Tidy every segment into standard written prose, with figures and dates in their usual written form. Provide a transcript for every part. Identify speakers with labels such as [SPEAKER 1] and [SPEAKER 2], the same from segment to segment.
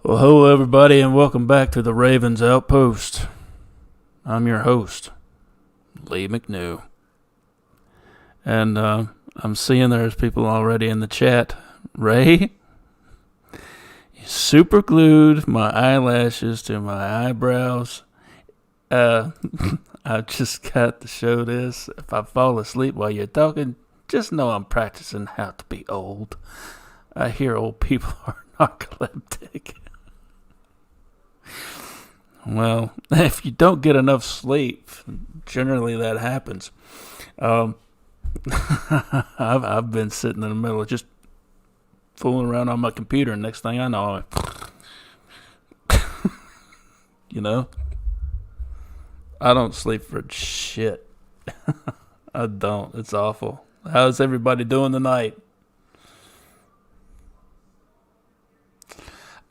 [SPEAKER 1] Well, hello everybody, and welcome back to the Ravens Outpost. I'm your host, Lee McNew. And I'm seeing there's people already in the chat. Ray, you super glued my eyelashes to my eyebrows. I just got to show this. If I fall asleep while you're talking, just know I'm practicing how to be old. I hear old people are narcoleptic. Well, if you don't get enough sleep, generally that happens. I've been sitting in the middle of just fooling around on my computer, and next thing I know, I don't sleep for shit. I don't. It's awful. How's everybody doing tonight?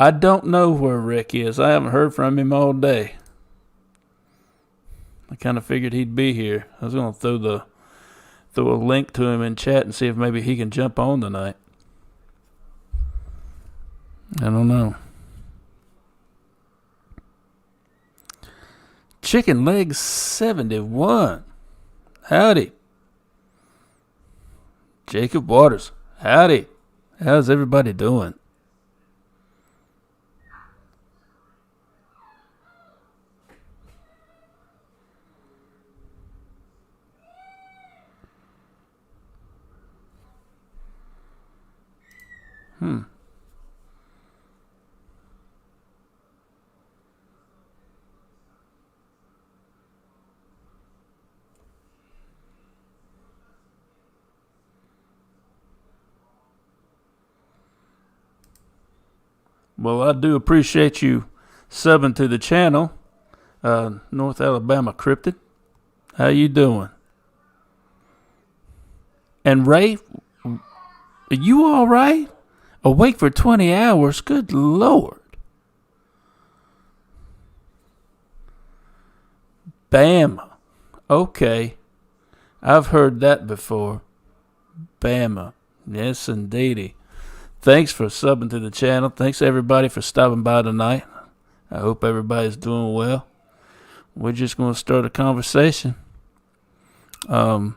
[SPEAKER 1] I don't know where Rick is. I haven't heard from him all day. I kind of figured he'd be here. I was going to throw a link to him in chat and see if maybe he can jump on tonight. I don't know. Chicken Legs 71. Howdy. Jacob Waters. Howdy. How's everybody doing? Well, I do appreciate you subbing to the channel. North Alabama Cryptid. How you doing? And Ray, are you all right? Awake for 20 hours? Good Lord. Bama. Okay. I've heard that before. Bama. Yes, indeedy. Thanks for subbing to the channel. Thanks everybody for stopping by tonight. I hope everybody's doing well. We're just going to start a conversation. If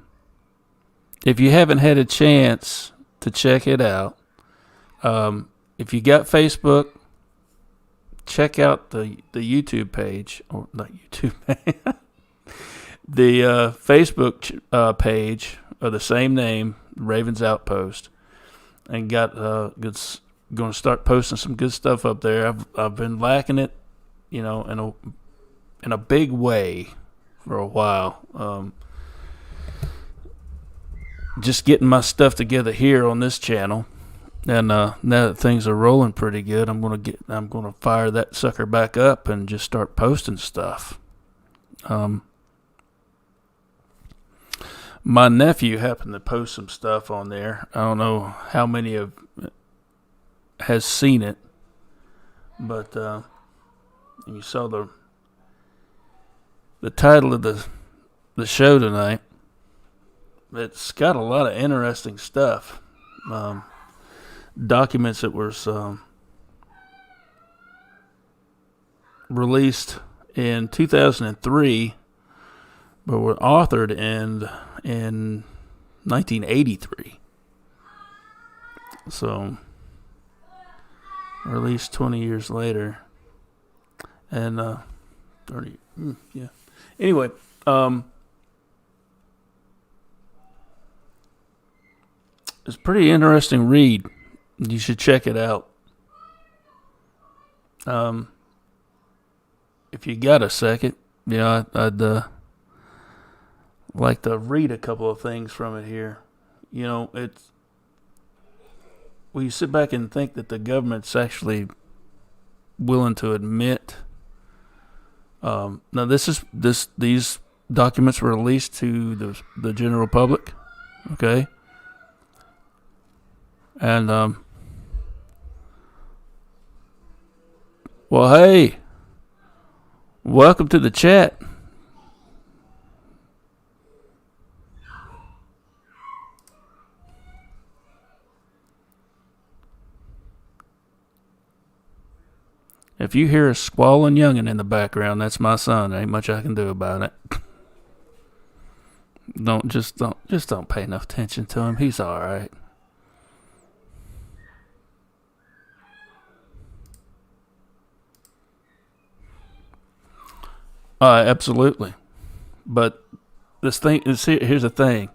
[SPEAKER 1] you haven't had a chance to check it out, if you got Facebook, check out the YouTube page, or not YouTube, the Facebook page of the same name, Ravens Outpost, and got going to start posting some good stuff up there. I've been lacking it, in a big way for a while. Just getting my stuff together here on this channel, and now that things are rolling pretty good, I'm gonna fire that sucker back up and just start posting stuff. My nephew happened to post some stuff on there. I don't know how many has seen it, but you saw the title of the show tonight. It's got a lot of interesting stuff. Documents that were released in 2003, but were authored in 1983. So, released 20 years later. And 30, yeah. Anyway, it's a pretty interesting read. You should check it out. If you got a second, I'd like to read a couple of things from it here. It's when you sit back and think that the government's actually willing to admit. Now these documents were released to the general public, okay? And well, hey, welcome to the chat. If you hear a squalling youngin' in the background, that's my son. There ain't much I can do about it. Don't pay enough attention to him. He's all right. Absolutely. But here's the thing.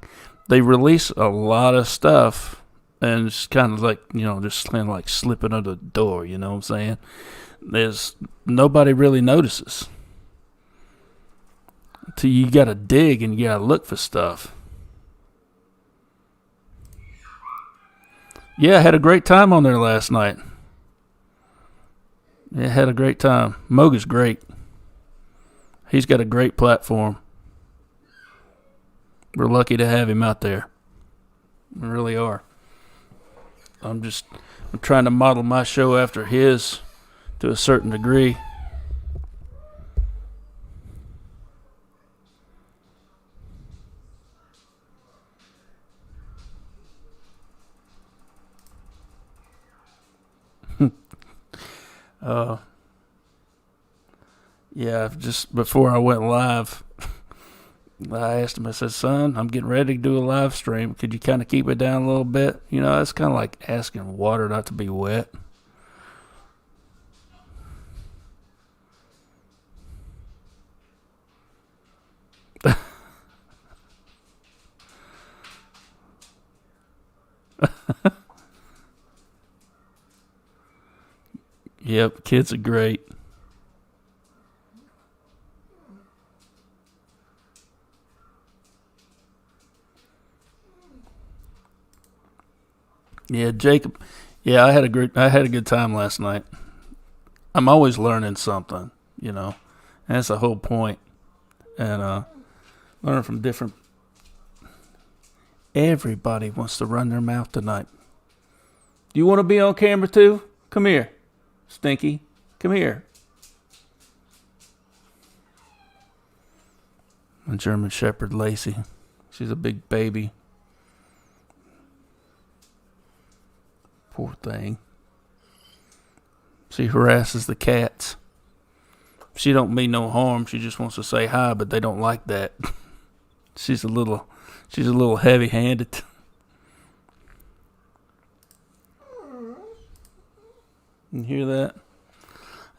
[SPEAKER 1] They release a lot of stuff, and it's kind of like, just kind of like slipping under the door, you know what I'm saying? Nobody really notices. Till you gotta dig and you gotta look for stuff. Yeah, I had a great time on there last night. Yeah, had a great time. Moga's great. He's got a great platform. We're lucky to have him out there. We really are. I'm trying to model my show after his to a certain degree. Yeah, just before I went live, I asked him, I said, son, I'm getting ready to do a live stream. Could you kind of keep it down a little bit? That's kind of like asking water not to be wet. Yep, kids are great. Yeah, Jacob. Yeah, I had a good time last night. I'm always learning something, and that's the whole point. And learn from different. Everybody wants to run their mouth tonight. Do you want to be on camera too? Come here, Stinky. Come here. A German Shepherd, Lacey. She's a big baby. Poor thing. She harasses the cats. She don't mean no harm. She just wants to say hi, but they don't like that. She's a little heavy-handed. You hear that?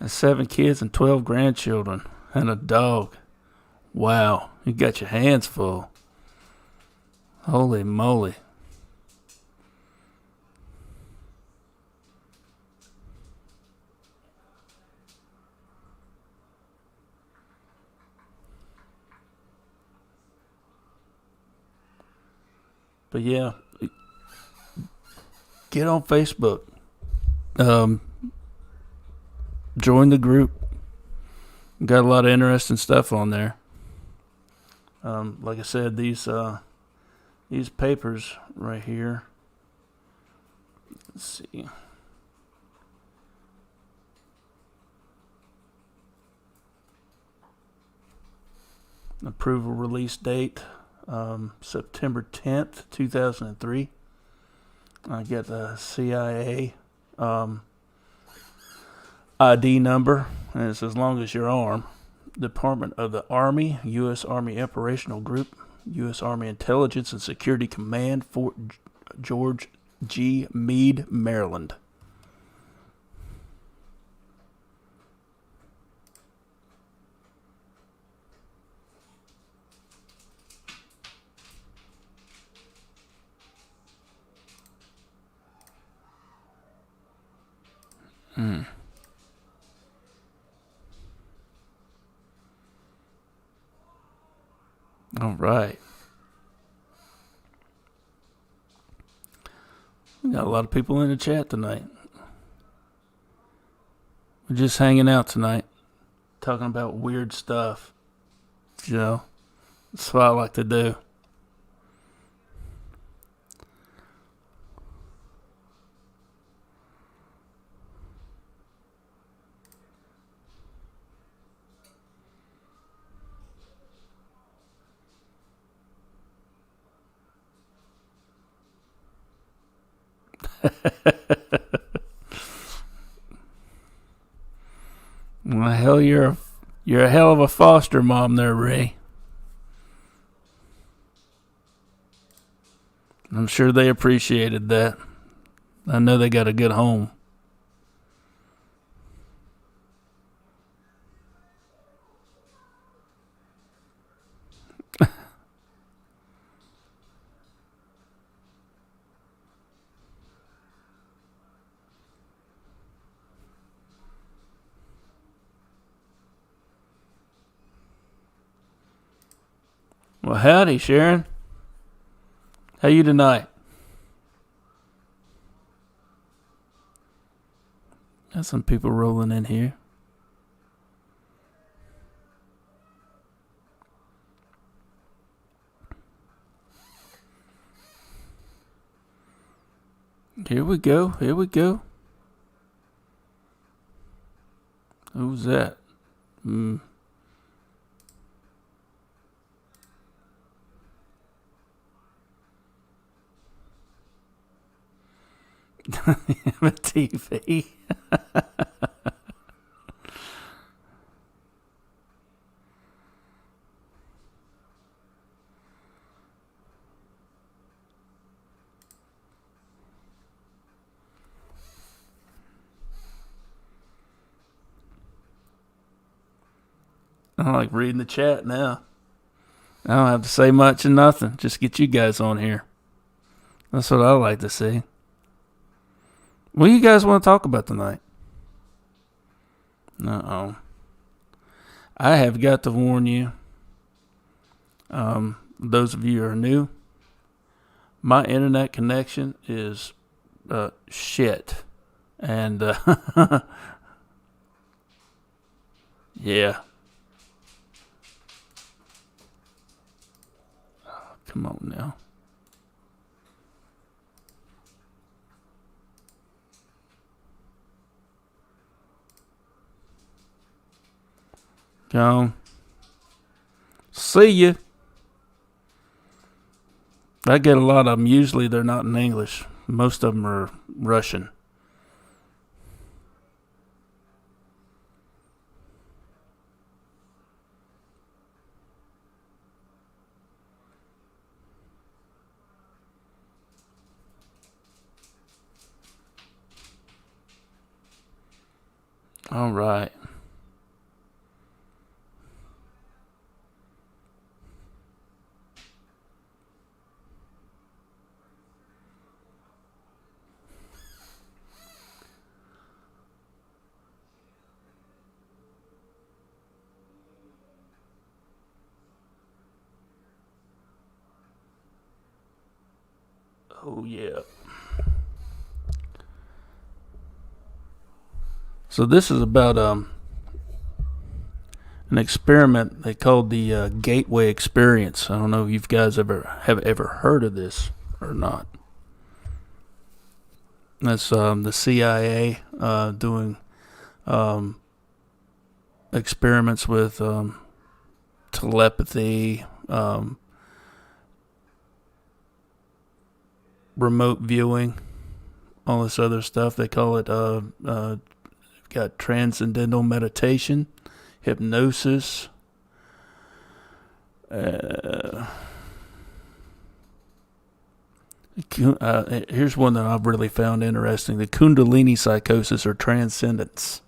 [SPEAKER 1] That's 7 kids and 12 grandchildren and a dog. Wow, you got your hands full. Holy moly. But yeah, get on Facebook. Join the group. Got a lot of interesting stuff on there. Like I said, these papers right here. Let's see. Approval release date. September 10th, 2003. I got the CIA ID number, and it's as long as your arm. Department of the Army, U.S. Army Operational Group, U.S. Army Intelligence and Security Command, Fort George G. Meade, Maryland. All right. We got a lot of people in the chat tonight. We're just hanging out tonight, talking about weird stuff. That's what I like to do. Well, you're a hell of a foster mom there, Ray. I'm sure they appreciated that. I know they got a good home. Well, howdy, Sharon. How you tonight? Got some people rolling in here. Here we go. Who's that? A TV. I like reading the chat now. I don't have to say much or nothing. Just get you guys on here. That's what I like to see. What do you guys want to talk about tonight? Uh-oh. I have got to warn you, those of you who are new, my internet connection is shit. And, yeah. Oh, come on now. Go. See ya. I get a lot of them. Usually they're not in English. Most of them are Russian. All right. Oh, yeah. So this is about an experiment they called the Gateway Experience. I don't know if you guys have ever heard of this or not. That's the CIA doing experiments with telepathy, remote viewing, all this other stuff. They call it got transcendental meditation, hypnosis. Here's one that I've really found interesting: the Kundalini psychosis or transcendence.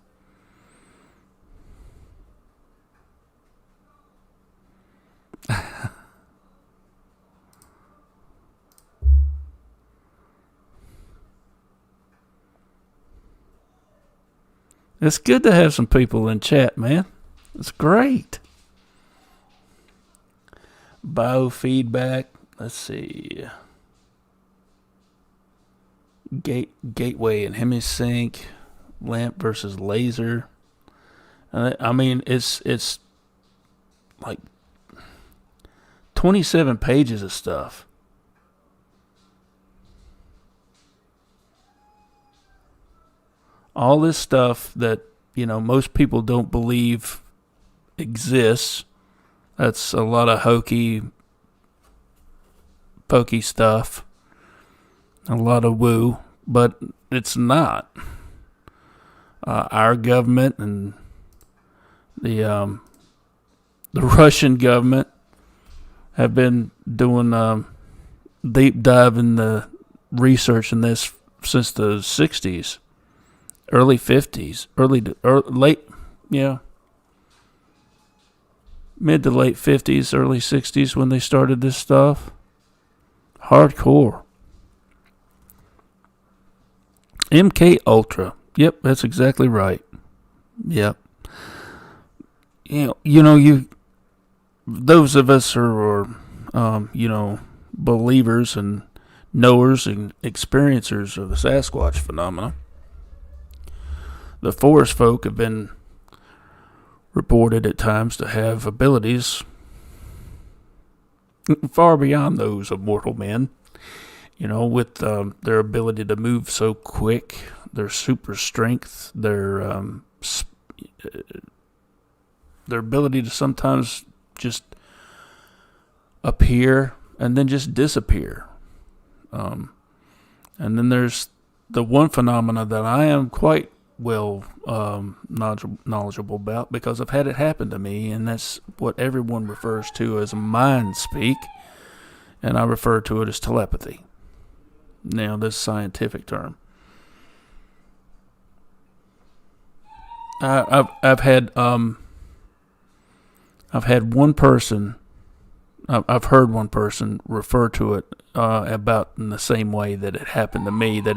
[SPEAKER 1] It's good to have some people in chat, man. It's great. Biofeedback. Let's see. Gateway and hemisync. Lamp versus laser. I mean, it's like 27 pages of stuff. All this stuff that, most people don't believe exists. That's a lot of hokey, pokey stuff. A lot of woo, but it's not. Our government and The Russian government have been doing deep dive in the research in this since the 60s, early 50s, mid to late 50s, early 60s when they started this stuff. Hardcore. MK Ultra. Yep, that's exactly right. Yep. Those of us who are believers and knowers and experiencers of the Sasquatch phenomena, the forest folk have been reported at times to have abilities far beyond those of mortal men. With their ability to move so quick, their super strength, their ability to sometimes just appear and then just disappear. And then there's the one phenomena that I am quite well knowledgeable about because I've had it happen to me, and that's what everyone refers to as mind speak, and I refer to it as telepathy. Now, this scientific term. I've had one person. I've heard one person refer to it about in the same way that it happened to me. That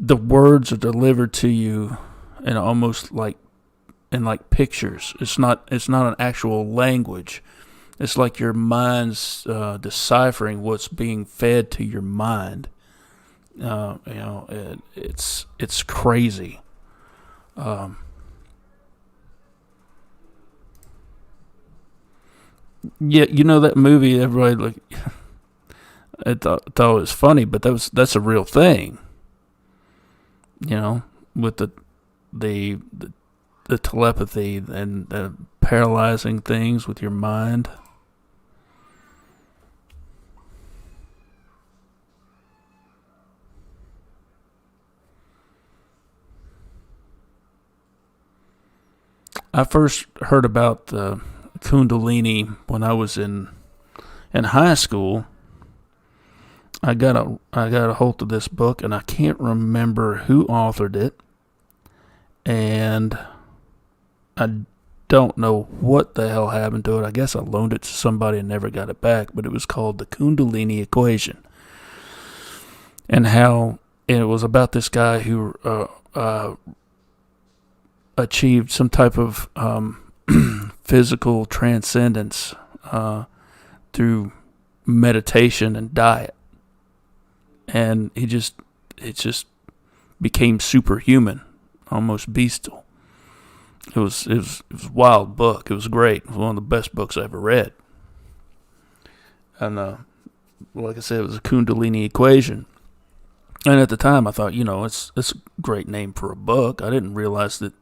[SPEAKER 1] the words are delivered to you in almost like pictures. It's not an actual language. It's like your mind's deciphering what's being fed to your mind. It's crazy. Yeah, that movie. Everybody I thought it was funny, but that's a real thing. With the telepathy and the paralyzing things with your mind. I first heard about the Kundalini when I was in high school. I got a hold of this book, and I can't remember who authored it, and I don't know what the hell happened to it. I guess I loaned it to somebody and never got it back, but it was called the Kundalini Equation, and how it was about this guy who achieved some type of physical transcendence through meditation and diet, and it just became superhuman, almost bestial. It was a wild book. It was great. It was one of the best books I ever read. And like I said, it was a Kundalini Equation. And at the time, I thought, it's a great name for a book. I didn't realize that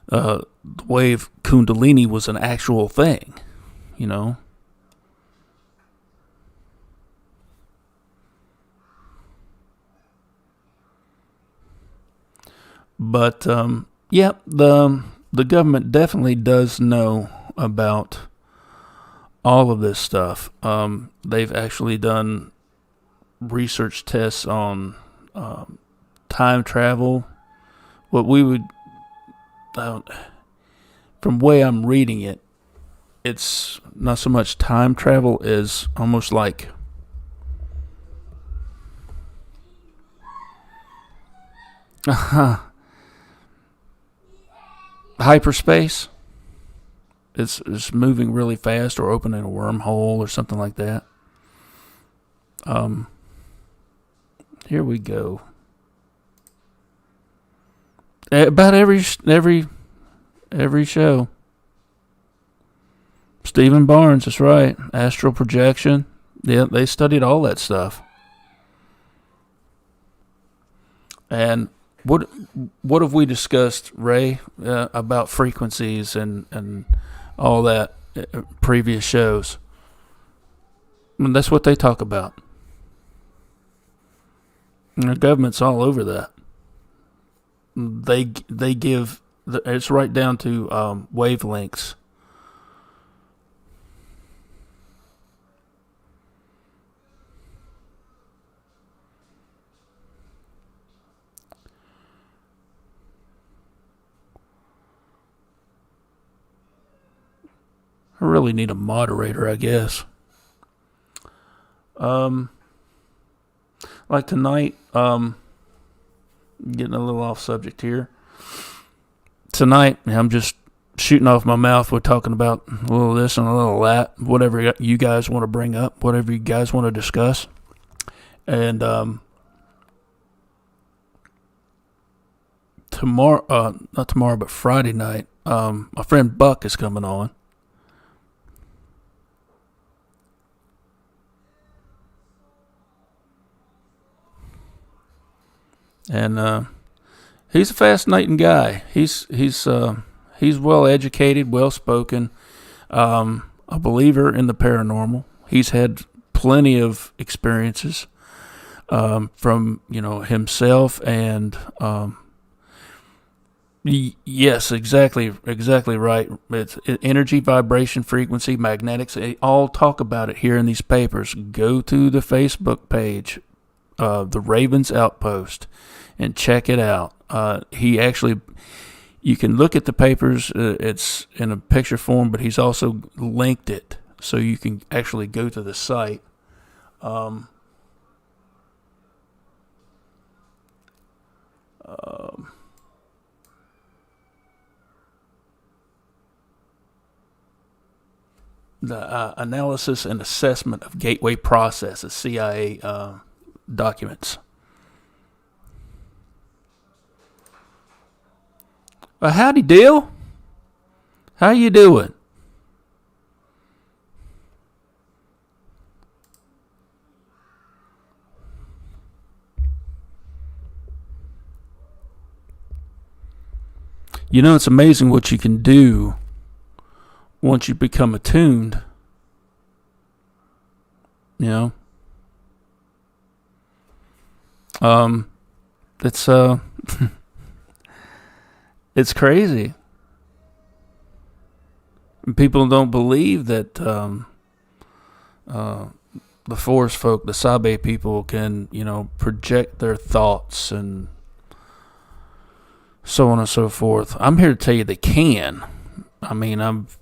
[SPEAKER 1] the wave Kundalini was an actual thing, But the government definitely does know about all of this stuff. They've actually done research tests on time travel. What we would, from the way I'm reading it, it's not so much time travel as almost like hyperspace. It's moving really fast or opening a wormhole or something like that. Here we go. About every show. Stephen Barnes, that's right. Astral projection. Yeah, they studied all that stuff. And what have we discussed, Ray, about frequencies and all that previous shows? I mean, that's what they talk about. And the government's all over that. They give It's right down to wavelengths. I really need a moderator, I guess. Like tonight, getting a little off subject here. Tonight, I'm just shooting off my mouth. We're talking about a little this and a little that, whatever you guys want to bring up, whatever you guys want to discuss. And not tomorrow, but Friday night, my friend Buck is coming on. And he's a fascinating guy. He's well educated, well spoken, a believer in the paranormal. He's had plenty of experiences from himself and yes, exactly right. It's energy, vibration, frequency, magnetics. They all talk about it here in these papers. Go to the Facebook page, the Ravens Outpost, and check it out. You can look at the papers. It's in a picture form, but he's also linked it so you can actually go to the site. The analysis and assessment of gateway processes, CIA documents. Howdy, Dill. How you doing? It's amazing what you can do once you become attuned. It's it's crazy. People don't believe that the forest folk, the Sabe people, can project their thoughts and so on and so forth. I'm here to tell you they can. I mean, I've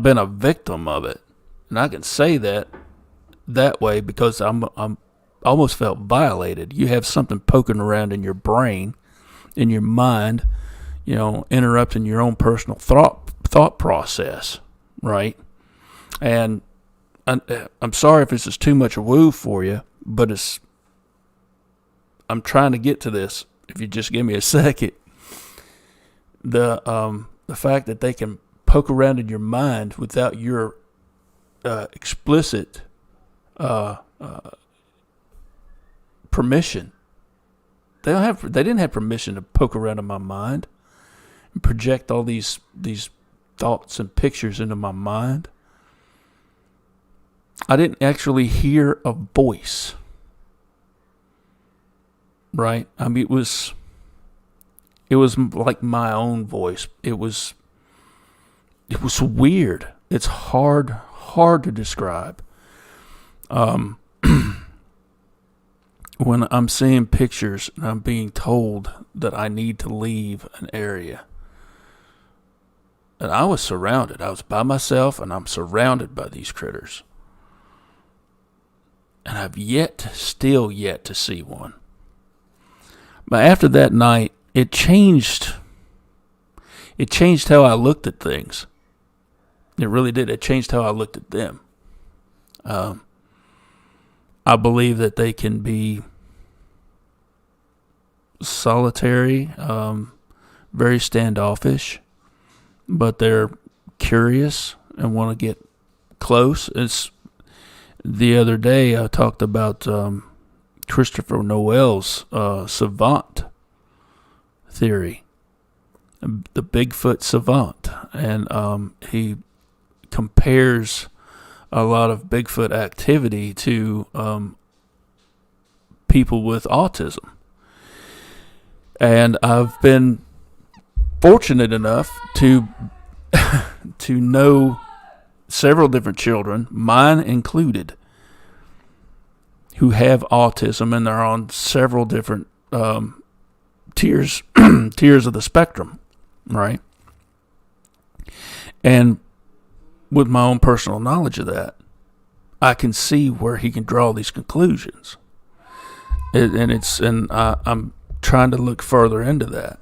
[SPEAKER 1] been a victim of it, and I can say that way because I'm almost felt violated. You have something poking around in your brain, in your mind, interrupting your own personal thought process, right? And I'm sorry if this is too much woo for you, but I'm trying to get to this. If you just give me a second, the fact that they can poke around in your mind without your explicit permission. They didn't have permission to poke around in my mind and project all these thoughts and pictures into my mind. I didn't actually hear a voice. Right? I mean, it was like my own voice. It was weird. It's hard to describe. When I'm seeing pictures and I'm being told that I need to leave an area. And I was surrounded. I was by myself and I'm surrounded by these critters. And I've still yet to see one. But after that night, it changed. It changed how I looked at things. It really did. It changed how I looked at them. I believe that they can be solitary, very standoffish, but they're curious and want to get close. The other day I talked about Christopher Noel's savant theory, the Bigfoot savant, and he compares a lot of Bigfoot activity to people with autism. And I've been fortunate enough to to know several different children, mine included, who have autism, and they're on several different tiers tiers of the spectrum, right? And with my own personal knowledge of that, I can see where he can draw these conclusions, I'm trying to look further into that.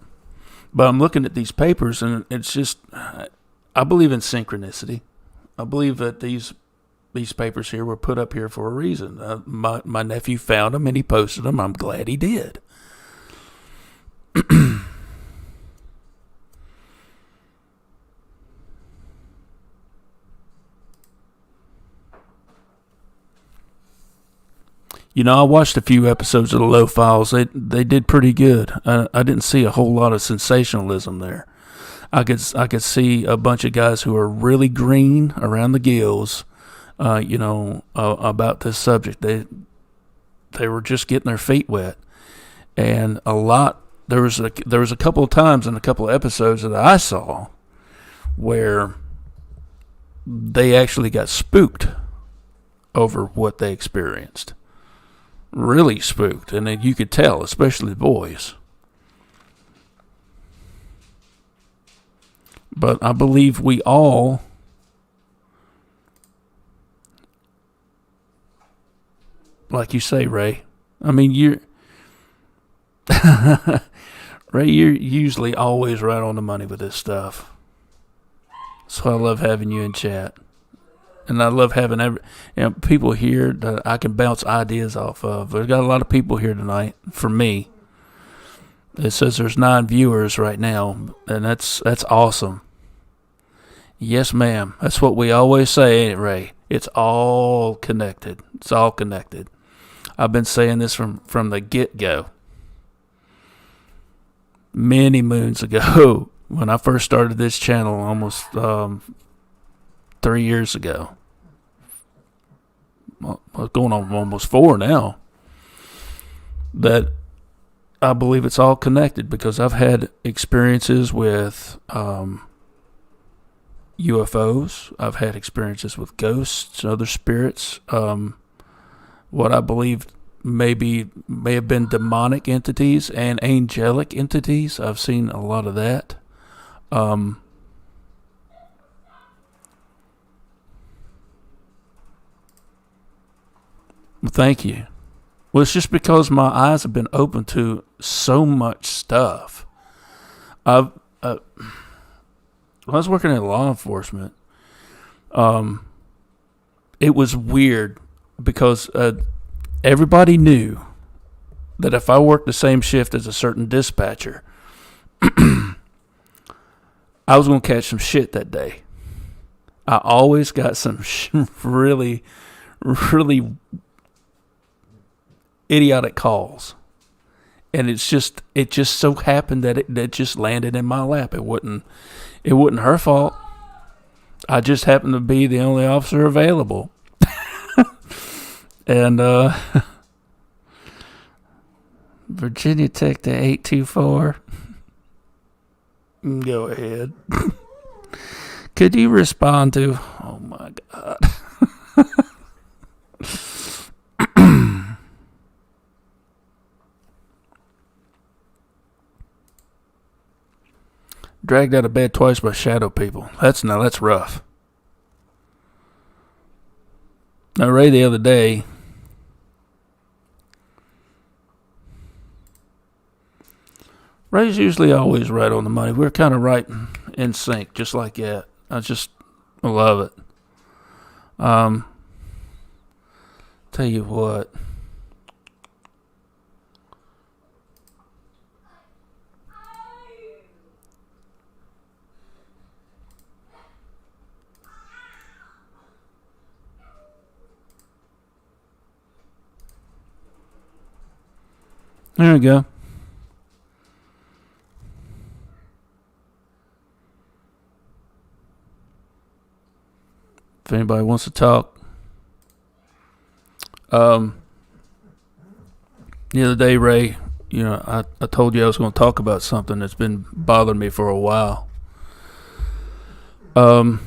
[SPEAKER 1] But I'm looking at these papers, and it's just, I believe in synchronicity. I believe that these papers here were put up here for a reason. My nephew found them and he posted them. I'm glad he did. You know, I watched a few episodes of the Low Files. They did pretty good. I didn't see a whole lot of sensationalism there. I could see a bunch of guys who are really green around the gills, about this subject. They were just getting their feet wet, and there was a couple of times in a couple of episodes that I saw where they actually got spooked over what they experienced. Really spooked, and you could tell, especially the boys. But I believe we all, like you say, Ray, I mean, Ray, you're usually always right on the money with this stuff. So I love having you in chat. And I love having people here that I can bounce ideas off of. We've got a lot of people here tonight. For me, it says there's 9 viewers right now, and that's awesome. Yes, ma'am. That's what we always say, ain't it, Ray? It's all connected. It's all connected. I've been saying this from the get-go. Many moons ago, when I first started this channel, almost 3 years ago. Well, going on almost 4 now. That I believe it's all connected, because I've had experiences with UFOs. I've had experiences with ghosts and other spirits. What I believe may have been demonic entities and angelic entities. I've seen a lot of that. Thank you. Well, it's just because my eyes have been open to so much stuff. When I was working in law enforcement, it was weird because everybody knew that if I worked the same shift as a certain dispatcher, I was going to catch some shit that day. I always got some really, really idiotic calls, and it just so happened that it just landed in my lap. It wasn't her fault. I just happened to be the only officer available. And Virginia Tech to 824. Go ahead. Could you respond to? Oh my God. Dragged out of bed twice by shadow people. That's rough. Now, Ray, the other day, Ray's usually always right on the money. We're kind of right in sync, just like that. I love it. Tell you what. There we go. If anybody wants to talk. The other day, Ray, I told you I was going to talk about something that's been bothering me for a while. Could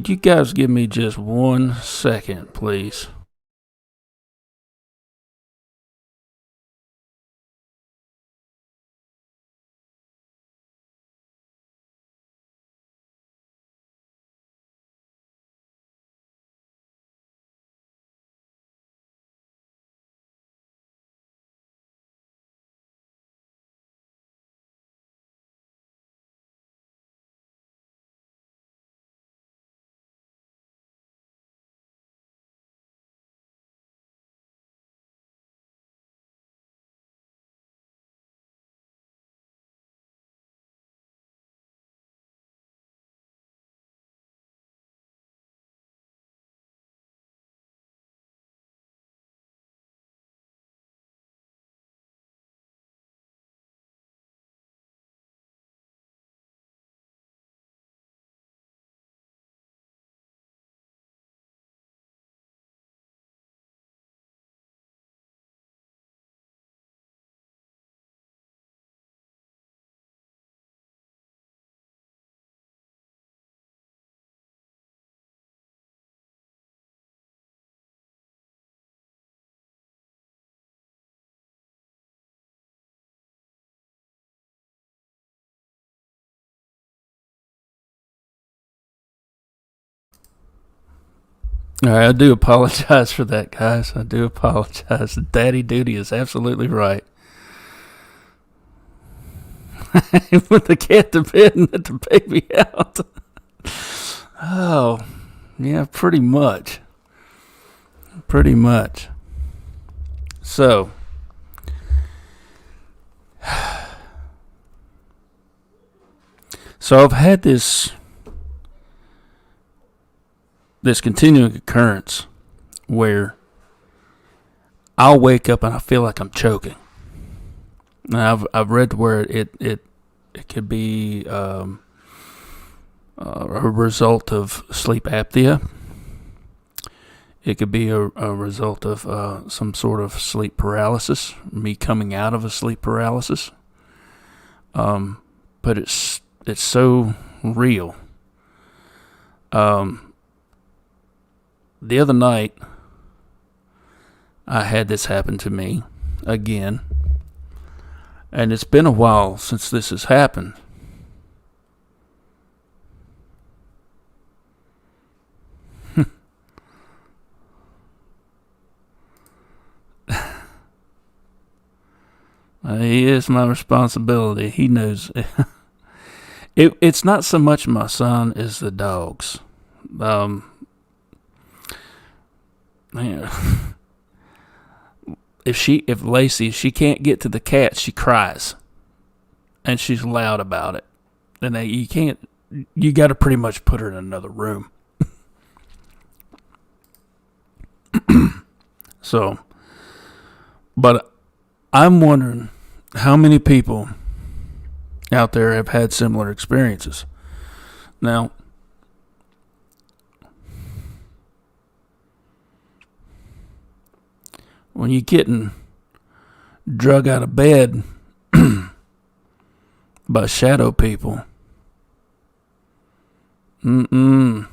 [SPEAKER 1] you guys give me just 1 second, please? All right, I do apologize for that, guys. I do apologize. Daddy duty is absolutely right. Put the cat to bed and let the baby out. Oh, yeah, pretty much. Pretty much. So, I've had this continuing occurrence where I'll wake up and I feel like I'm choking. Now I've read where it could be a result of sleep apnea. It could be a result of some sort of sleep paralysis, me coming out of a sleep paralysis. But it's so real. The other night, I had this happen to me again, and it's been a while since this has happened. He is my responsibility. He knows. It's not so much my son as the dogs. If Lacey, she can't get to the cat, she cries, and she's loud about it. And you got to pretty much put her in another room. So, but I'm wondering how many people out there have had similar experiences. Now, when you're getting drug out of bed by shadow people, no.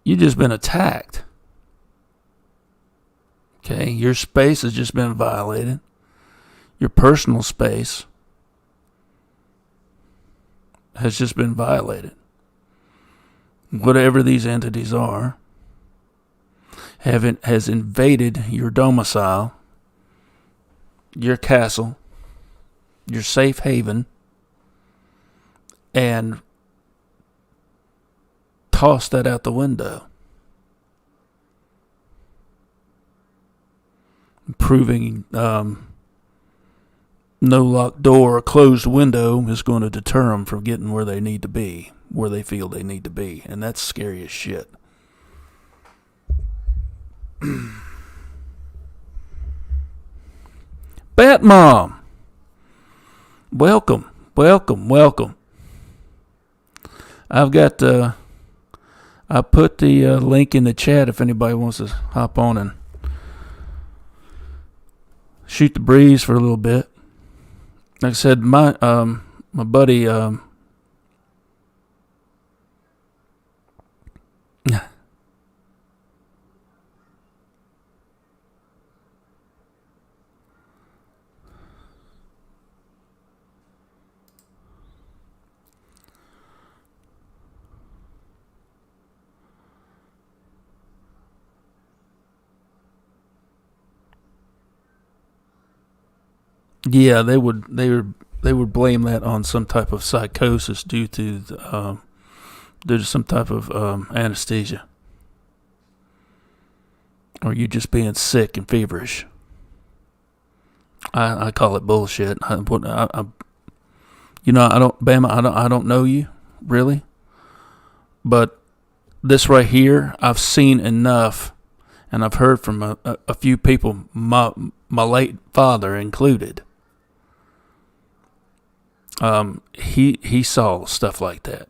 [SPEAKER 1] You've just been attacked. Okay, your space has just been violated. Your personal space has just been violated. Whatever these entities are, has invaded your domicile, your castle, your safe haven, and tossed that out the window, proving no locked door or closed window is going to deter them from getting where they need to be, where they feel they need to be, and that's scary as shit. Bat Mom, welcome. I've got I put the link in the chat if anybody wants to hop on and shoot the breeze for a little bit. Like I said, my buddy yeah, they would blame that on some type of psychosis due to some type of anesthesia, or you just being sick and feverish. I call it bullshit. I don't, Bama. I don't know you really, but this right here, I've seen enough, and I've heard from a few people, my late father included. He saw stuff like that.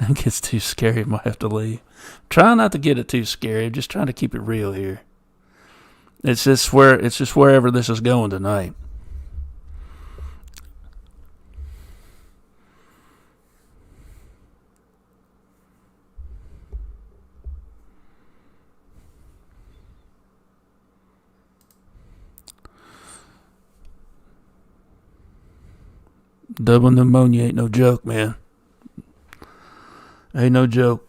[SPEAKER 1] It gets too scary. I might have to leave. Try not to get it too scary. I'm just trying to keep it real here. It's just wherever this is going tonight. Double pneumonia ain't no joke, man. Ain't no joke.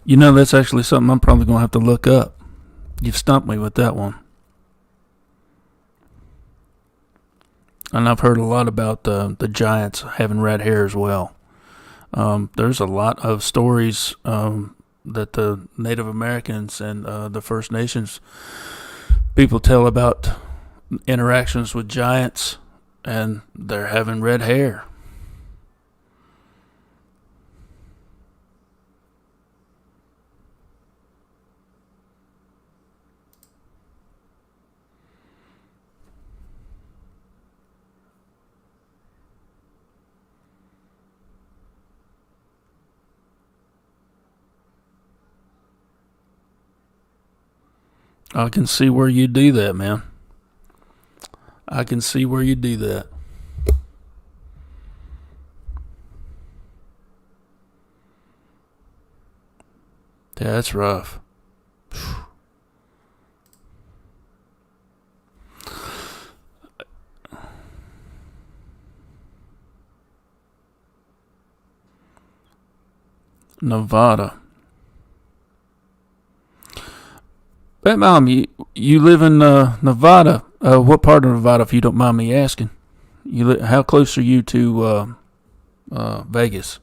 [SPEAKER 1] You know, that's actually something I'm probably going to have to look up. You've stumped me with that one. And I've heard a lot about the giants having red hair as well. There's a lot of stories that the Native Americans and the First Nations people tell about interactions with giants, and they're having red hair. I can see where you do that, man. I can see where you do that. Yeah, that's rough. Nevada. Hey, Mom, you live in Nevada. What part of Nevada, if you don't mind me asking? How close are you to Vegas?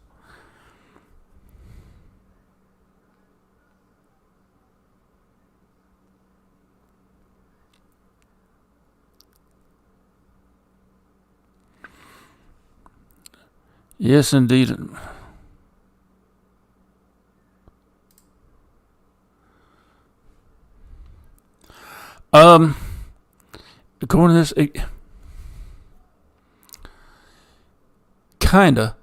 [SPEAKER 1] Yes, indeed. According to this, kinda.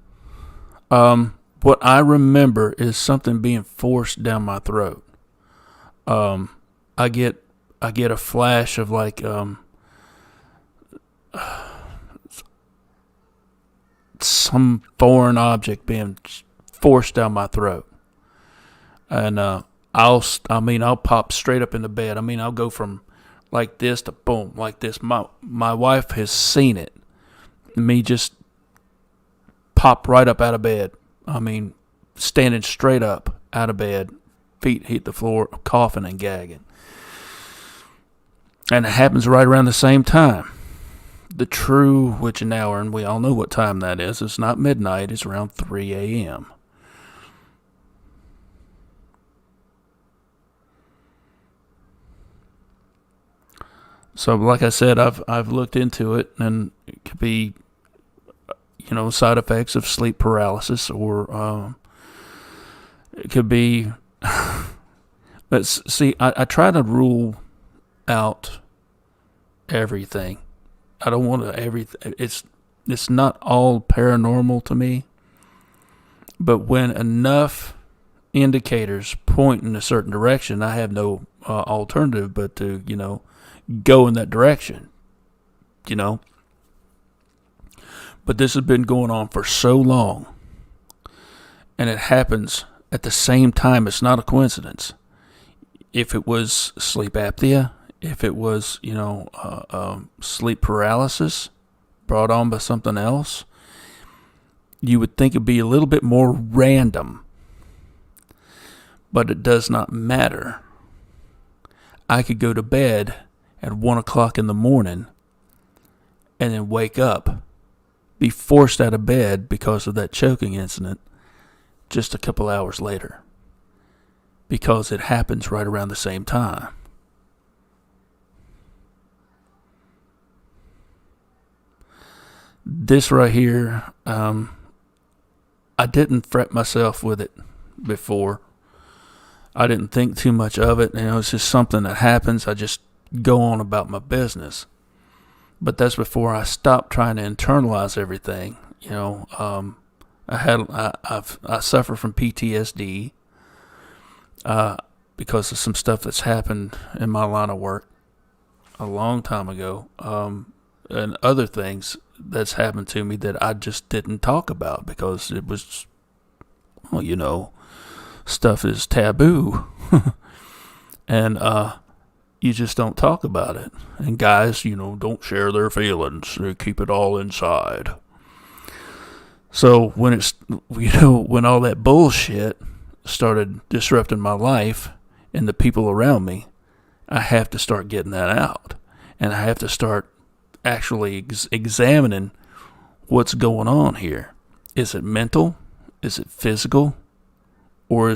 [SPEAKER 1] What I remember is something being forced down my throat. I get a flash of like some foreign object being forced down my throat, and I'll pop straight up in the bed. I'll go from like this to boom, like this. My wife has seen it. Me just pop right up out of bed. Standing straight up out of bed, feet hit the floor, coughing and gagging. And it happens right around the same time. The true witching hour, and we all know what time that is. It's not midnight, it's around 3 a.m. So, like I said, I've looked into it, and it could be, side effects of sleep paralysis, or it could be. But see, I try to rule out everything. I don't want to everything. It's not all paranormal to me, but when enough indicators point in a certain direction, I have no alternative but to go in that direction. But this has been going on for so long, and it happens at the same time. It's not a coincidence. If it was sleep apnea, if it was, sleep paralysis brought on by something else, you would think it'd be a little bit more random. But it does not matter. I could go to bed at 1 o'clock in the morning and then wake up, be forced out of bed because of that choking incident just a couple hours later, because it happens right around the same time. This right here, I didn't fret myself with it before. I didn't think too much of it. It's just something that happens. I just go on about my business. But that's before I stopped trying to internalize everything. I suffer from PTSD because of some stuff that's happened in my line of work a long time ago, and other things that's happened to me that I just didn't talk about because it was, stuff is taboo. And you just don't talk about it. And guys, don't share their feelings. They keep it all inside. So when when all that bullshit started disrupting my life and the people around me, I have to start getting that out. And I have to start actually examining what's going on here. Is it mental? Is it physical? Or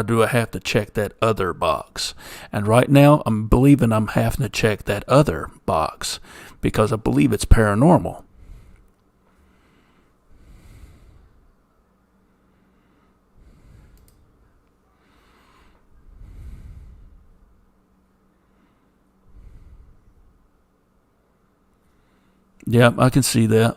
[SPEAKER 1] do I have to check that other box? And right now, I'm believing I'm having to check that other box because I believe it's paranormal. Yeah, I can see that.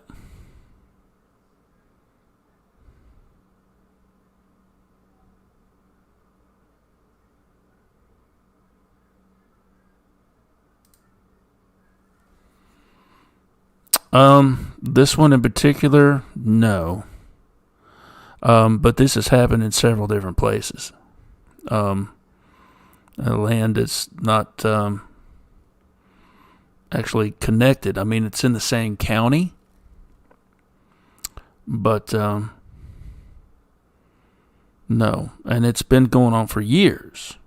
[SPEAKER 1] This one in particular, no. But this has happened in several different places. A land that's not actually connected. I mean, it's in the same county, but no. And it's been going on for years.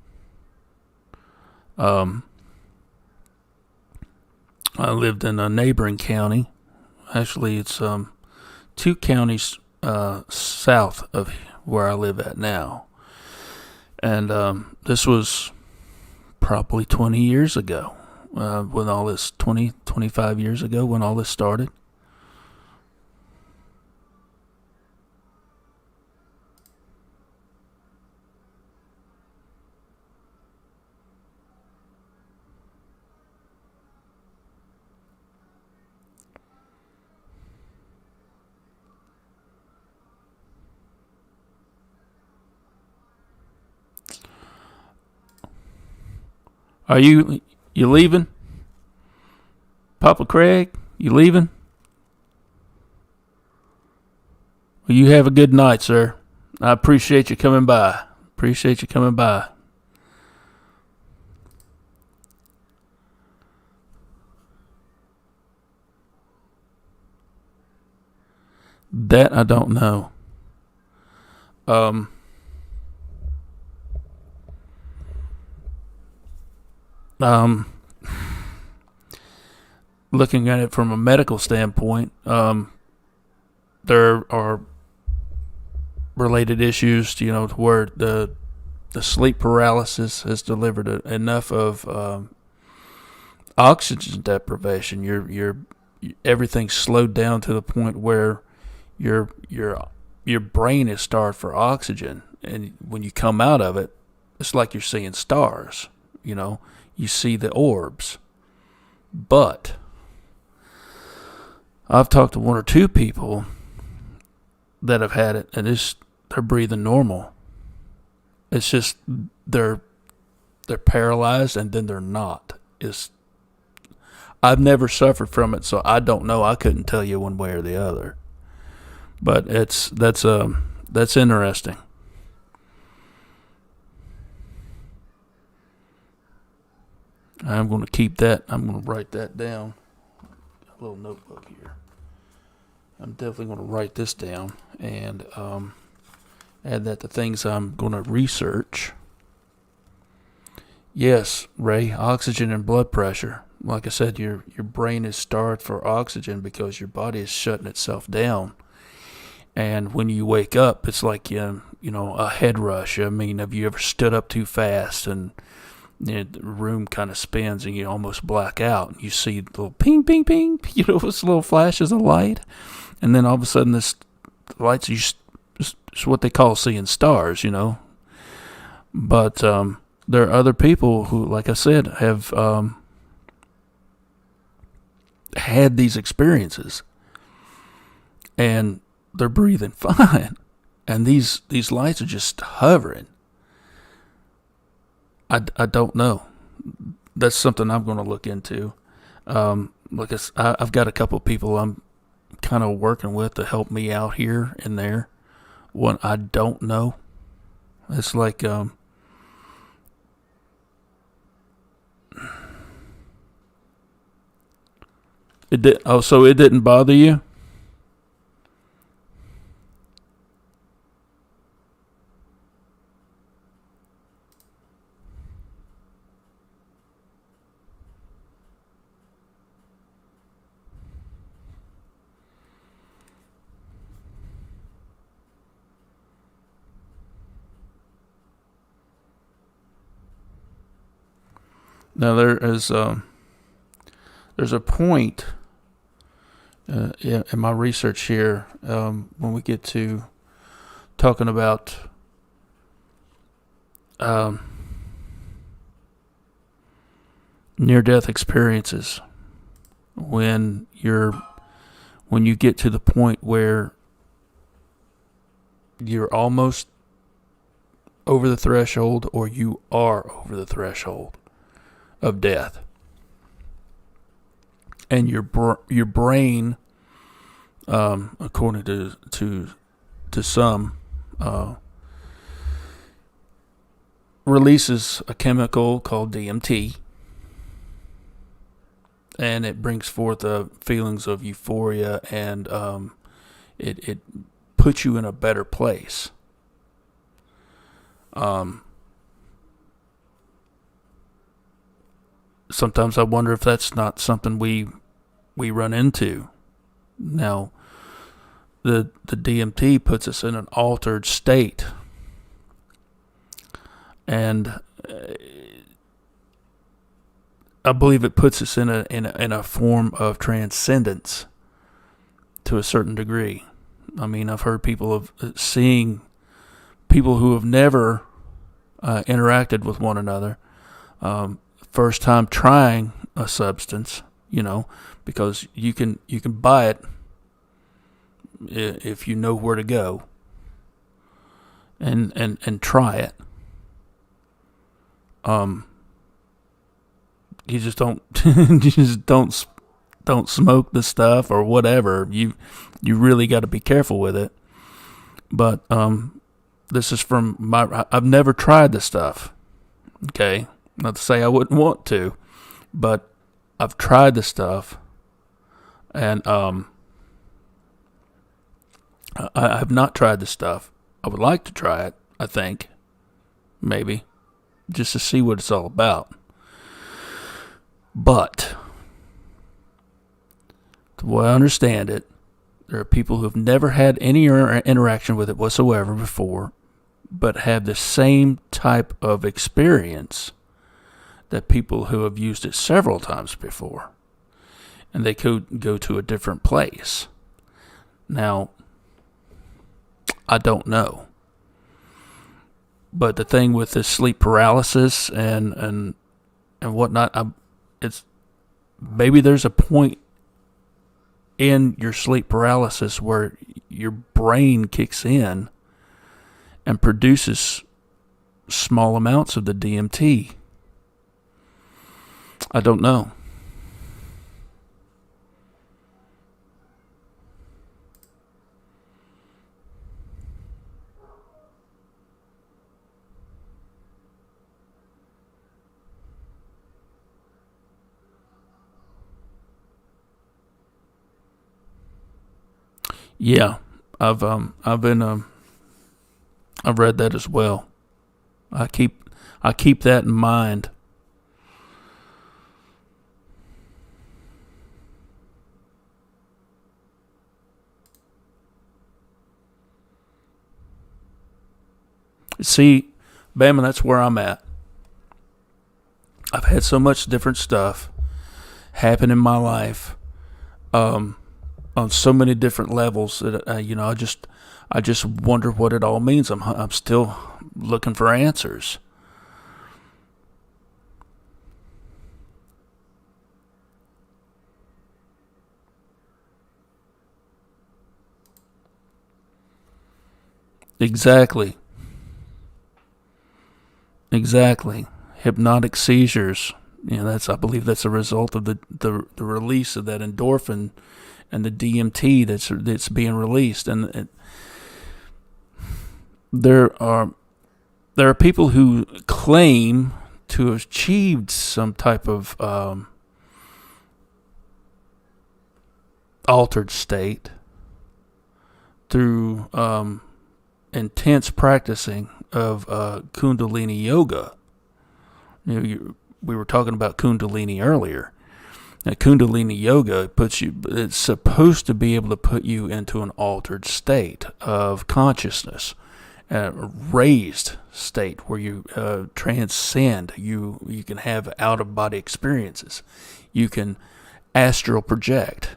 [SPEAKER 1] I lived in a neighboring county. Actually, it's 2 counties south of where I live at now. And this was probably 20 years ago, when all this, 25 years ago, when all this started. Are you leaving? Papa Craig, you leaving? Well, you have a good night, sir. I appreciate you coming by. That I don't know. Looking at it from a medical standpoint, there are related issues, to where the sleep paralysis has delivered enough of oxygen deprivation. Everything's slowed down to the point where your brain is starved for oxygen, and when you come out of it, it's like you're seeing stars. You see the orbs. But I've talked to one or two people that have had it, and they're breathing normal. It's just they're paralyzed, and then they're not. I've never suffered from it, so I don't know. I couldn't tell you one way or the other. But that's interesting. I'm going to keep that. I'm going to write that down. A little notebook here. I'm definitely going to write this down and add that to things I'm going to research. Yes, Ray, oxygen and blood pressure. Like I said, your brain is starved for oxygen because your body is shutting itself down. And when you wake up, it's like a head rush. I mean, have you ever stood up too fast and the room kind of spins and you almost black out? And you see little ping, ping, ping, it's little flashes of light. And then all of a sudden, this lights, it's what they call seeing stars, But there are other people who, like I said, have had these experiences. And they're breathing fine. And these lights are just hovering. I don't know. That's something I'm going to look into. I've got a couple of people I'm kind of working with to help me out here and there. When I don't know, it's like it did. Oh, so it didn't bother you? Now there's a point in my research here when we get to talking about near-death experiences, when you get to the point where you're almost over the threshold or you are over the threshold of death, and your brain, according to some, releases a chemical called DMT, and it brings forth feelings of euphoria, and it puts you in a better place. Sometimes I wonder if that's not something we run into. Now, the DMT puts us in an altered state, and I believe it puts us in a form of transcendence to a certain degree. I mean, I've heard people of seeing people who have never interacted with one another. First time trying a substance, because you can buy it if you know where to go and try it. You just don't smoke the stuff or whatever. You really got to be careful with it. But this is I've never tried the stuff. Okay. Not to say I wouldn't want to, but I've tried the stuff, and I have not tried the stuff. I would like to try it, I think, maybe, just to see what it's all about. But, the way I understand it, there are people who have never had any interaction with it whatsoever before, but have the same type of experience that people who have used it several times before, and they could go to a different place. Now, I don't know. But the thing with this sleep paralysis and whatnot, it's maybe there's a point in your sleep paralysis where your brain kicks in and produces small amounts of the DMT. I don't know. Yeah, I've read that as well. I keep that in mind. See, Bama, that's where I'm at. I've had so much different stuff happen in my life, on so many different levels that I just wonder what it all means. I'm still looking for answers. Exactly. Hypnotic seizures. I believe that's a result of the release of that endorphin and the DMT that's being released. And there are people who claim to have achieved some type of altered state through intense practicing of Kundalini Yoga. We were talking about Kundalini earlier. Now, Kundalini Yoga it's supposed to be able to put you into an altered state of consciousness, a raised state where you transcend. You can have out-of-body experiences. You can astral project.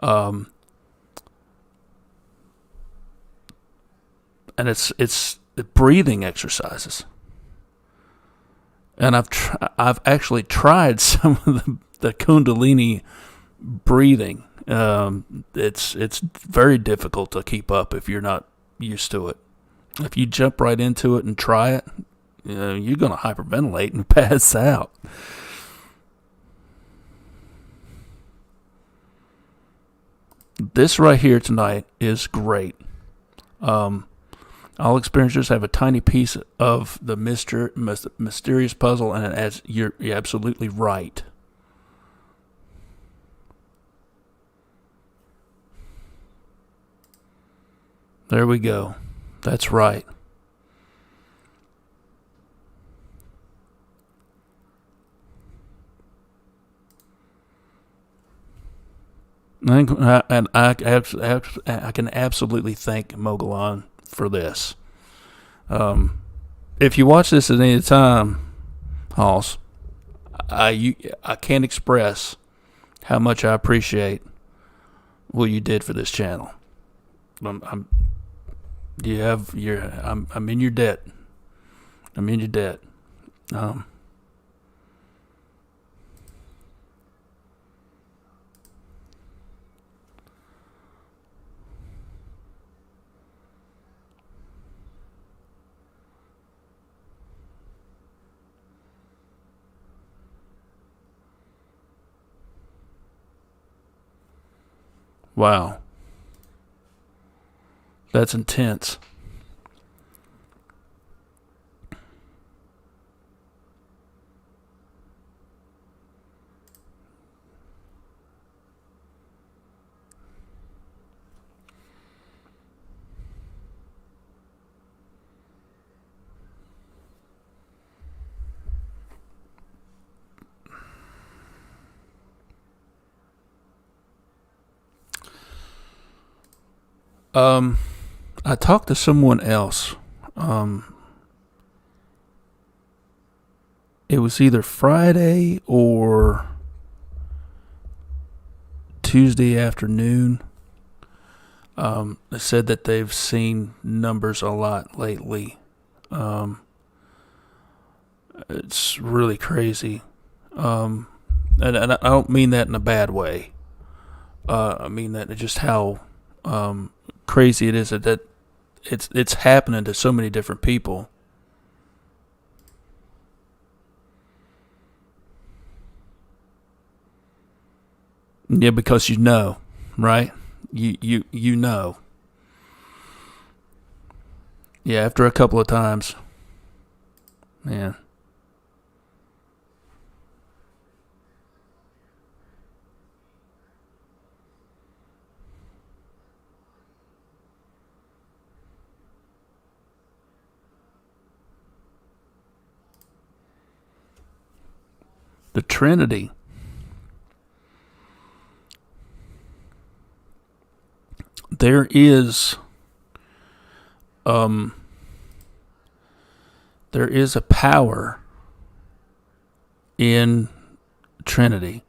[SPEAKER 1] And it's breathing exercises. And I've actually tried some of the Kundalini breathing. It's very difficult to keep up if you're not used to it. If you jump right into it and try it, you're going to hyperventilate and pass out. This right here tonight is great. All experiencers have a tiny piece of the mysterious puzzle, and you're absolutely right. There we go. That's right. And I can absolutely thank Mogollon for this. If you watch this at any time, Hoss, I can't express how much I appreciate what you did for this channel. I'm in your debt. I'm in your debt. Wow. That's intense. I talked to someone else it was either Friday or Tuesday afternoon. They said that they've seen numbers a lot lately. It's really crazy. And I don't mean that in a bad way. I mean that just how crazy it is that it's happening to so many different people. Yeah, because you know, right? You know. Yeah, after a couple of times, man. The Trinity. There is a power in Trinity.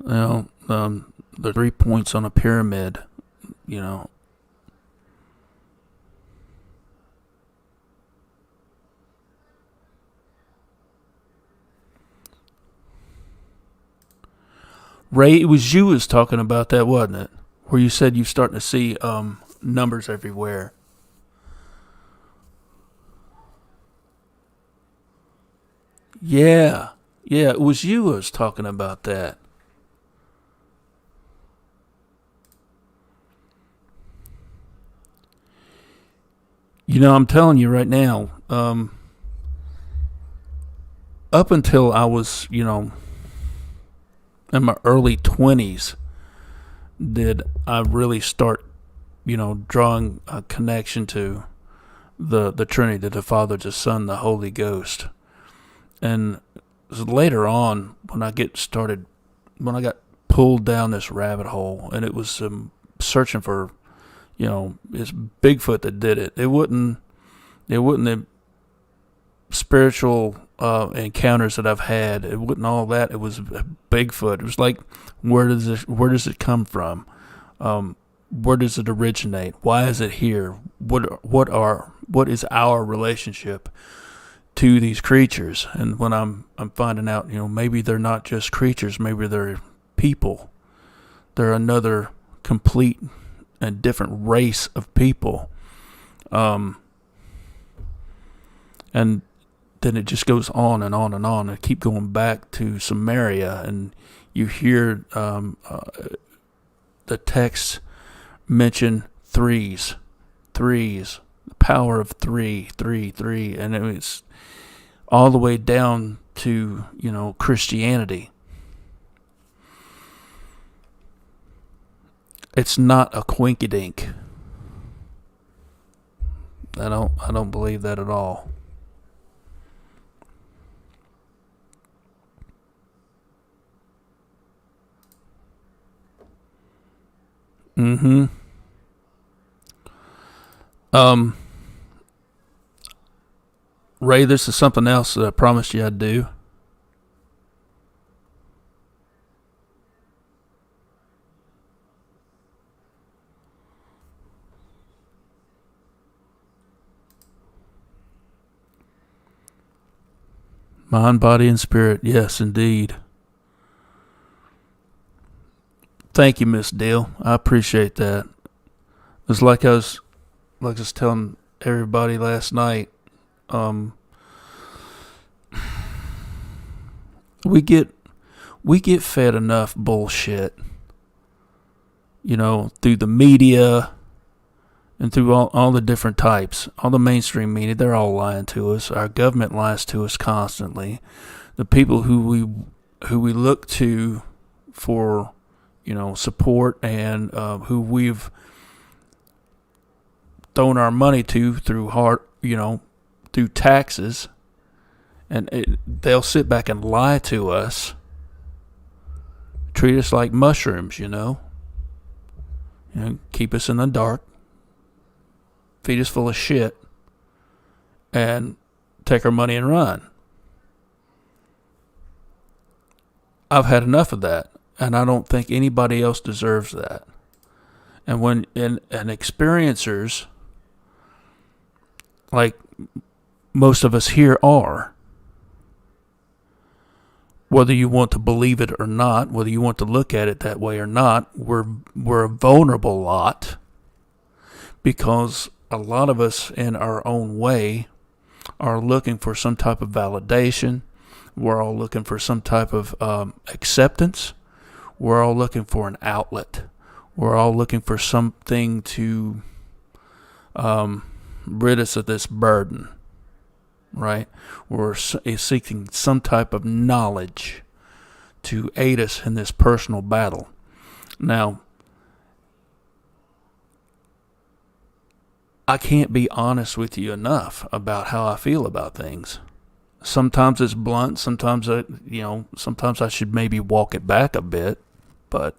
[SPEAKER 1] You know, the 3 points on a pyramid, you know. Ray, it was you who was talking about that, wasn't it? Where you said you're starting to see numbers everywhere. Yeah. Yeah, it was you who was talking about that. You know, I'm telling you right now, up until I was, you know, in my early 20s, did I really start, you know, drawing a connection to the Trinity, the Father, the Son, the Holy Ghost. And later on, when I got pulled down this rabbit hole, and it was searching for, you know, it's Bigfoot that did it. It wasn't the spiritual encounters that I've had. It wasn't all that. It was Bigfoot. It was like, where does it come from? Where does it originate? Why is it here? What is our relationship to these creatures? And when I'm finding out, you know, maybe they're not just creatures, maybe they're people. They're another complete and different race of people. And then it just goes on and on and on. And keep going back to Samaria, and you hear the text mention threes, the power of three, and it's all the way down to, you know, Christianity. It's not a quinky-dink. I don't believe that at all. Mm-hmm. Ray, this is something else that I promised you I'd do. Mind, body, and spirit. Yes, indeed. Thank you, Miss Deal. I appreciate that. It's like I was telling everybody last night. We get fed enough bullshit, you know, through the media and through all the different types, all the mainstream media. They're all lying to us. Our government lies to us constantly. The people who we look to for, you know, support, and who we've thrown our money to through through taxes, and they'll sit back and lie to us, treat us like mushrooms, you know, keep us in the dark, feed us full of shit, and take our money and run. I've had enough of that, and I don't think anybody else deserves that. And experiencers, like most of us here are, whether you want to believe it or not, whether you want to look at it that way or not, we're a vulnerable lot, because a lot of us in our own way are looking for some type of validation. We're all looking for some type of acceptance. We're all looking for an outlet. We're all looking for something to rid us of this burden, right? We're seeking some type of knowledge to aid us in this personal battle. Now, I can't be honest with you enough about how I feel about things. Sometimes it's blunt. Sometimes I should maybe walk it back a bit, but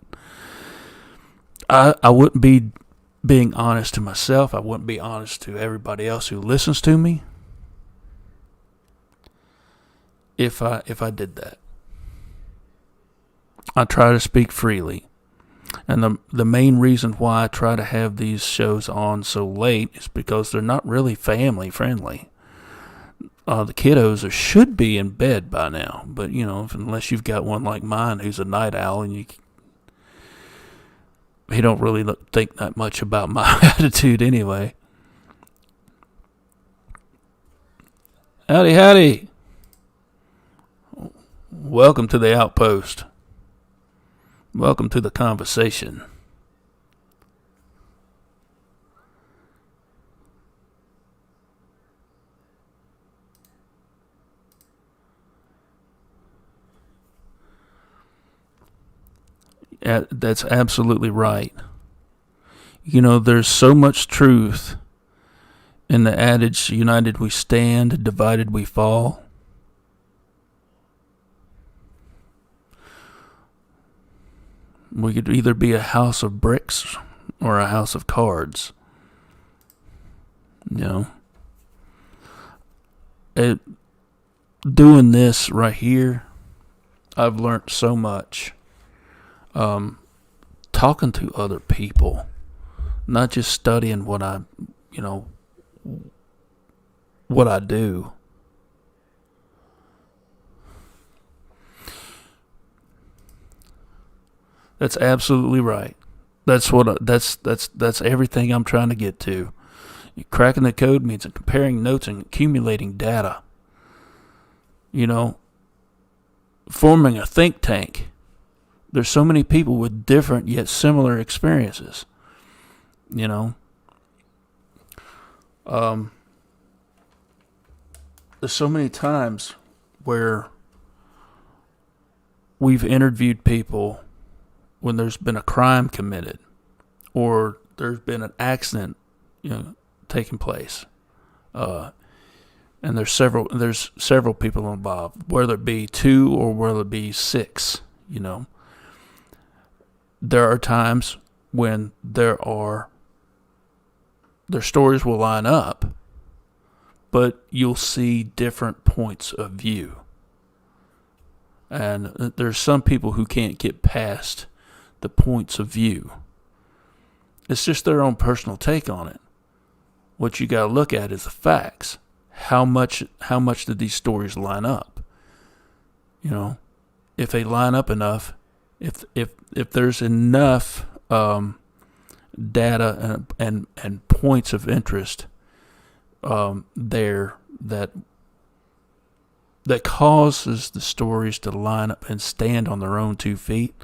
[SPEAKER 1] I wouldn't be being honest to myself. I wouldn't be honest to everybody else who listens to me if I did that. I try to speak freely. And the main reason why I try to have these shows on so late is because they're not really family friendly. The kiddos should be in bed by now, but unless you've got one like mine who's a night owl, and he don't really think that much about my attitude anyway. Howdy. Welcome to the outpost. Welcome to the conversation. That's absolutely right. There's so much truth in the adage, united we stand, divided we fall. We could either be a house of bricks or a house of cards. Doing this right here, I've learned so much. Talking to other people, not just studying what I do. That's absolutely right. That's everything I'm trying to get to. Cracking the code means comparing notes and accumulating data. Forming a think tank. There's so many people with different yet similar experiences. There's so many times where we've interviewed people when there's been a crime committed or there's been an accident, taking place. And there's several people involved, whether it be 2 or whether it be 6, There are times when their stories will line up, but you'll see different points of view. And there's some people who can't get past the points of view. It's just their own personal take on it. What you got to look at is the facts. How much did these stories line up? If they line up enough, if there's enough data and points of interest there that causes the stories to line up and stand on their own 2 feet,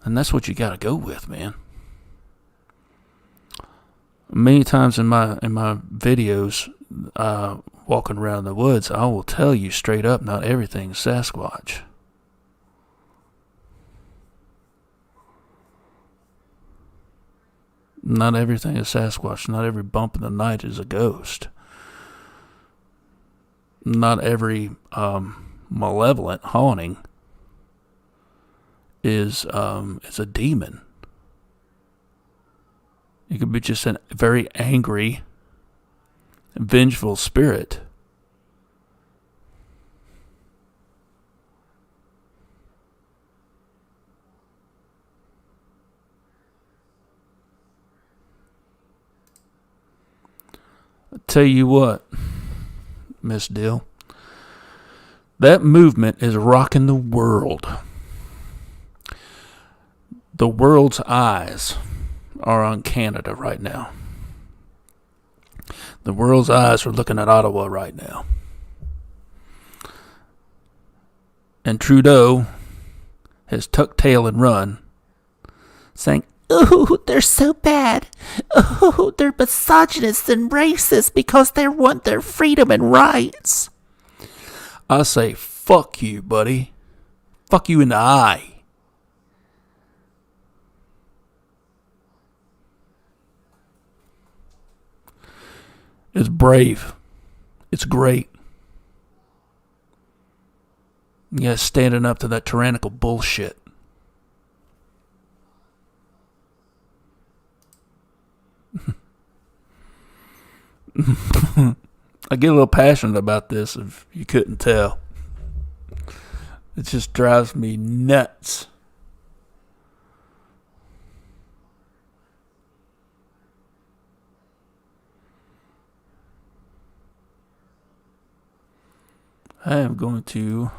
[SPEAKER 1] and that's what you got to go with, man. Many times in my videos, walking around the woods, I will tell you straight up, not everything's Sasquatch. Not everything is Sasquatch. Not every bump in the night is a ghost. Not every malevolent haunting is a demon. It could be just a very angry, vengeful spirit. Tell you what, Miss Dill, that movement is rocking the world. The world's eyes are on Canada right now. The world's eyes are looking at Ottawa right now. And Trudeau has tucked tail and run, saying, "Oh, they're so bad. Oh, they're misogynists and racist because they want their freedom and rights." I say, fuck you, buddy. Fuck you in the eye. It's brave. It's great. Yeah, standing up to that tyrannical bullshit. I get a little passionate about this if you couldn't tell. It just drives me nuts. I am going to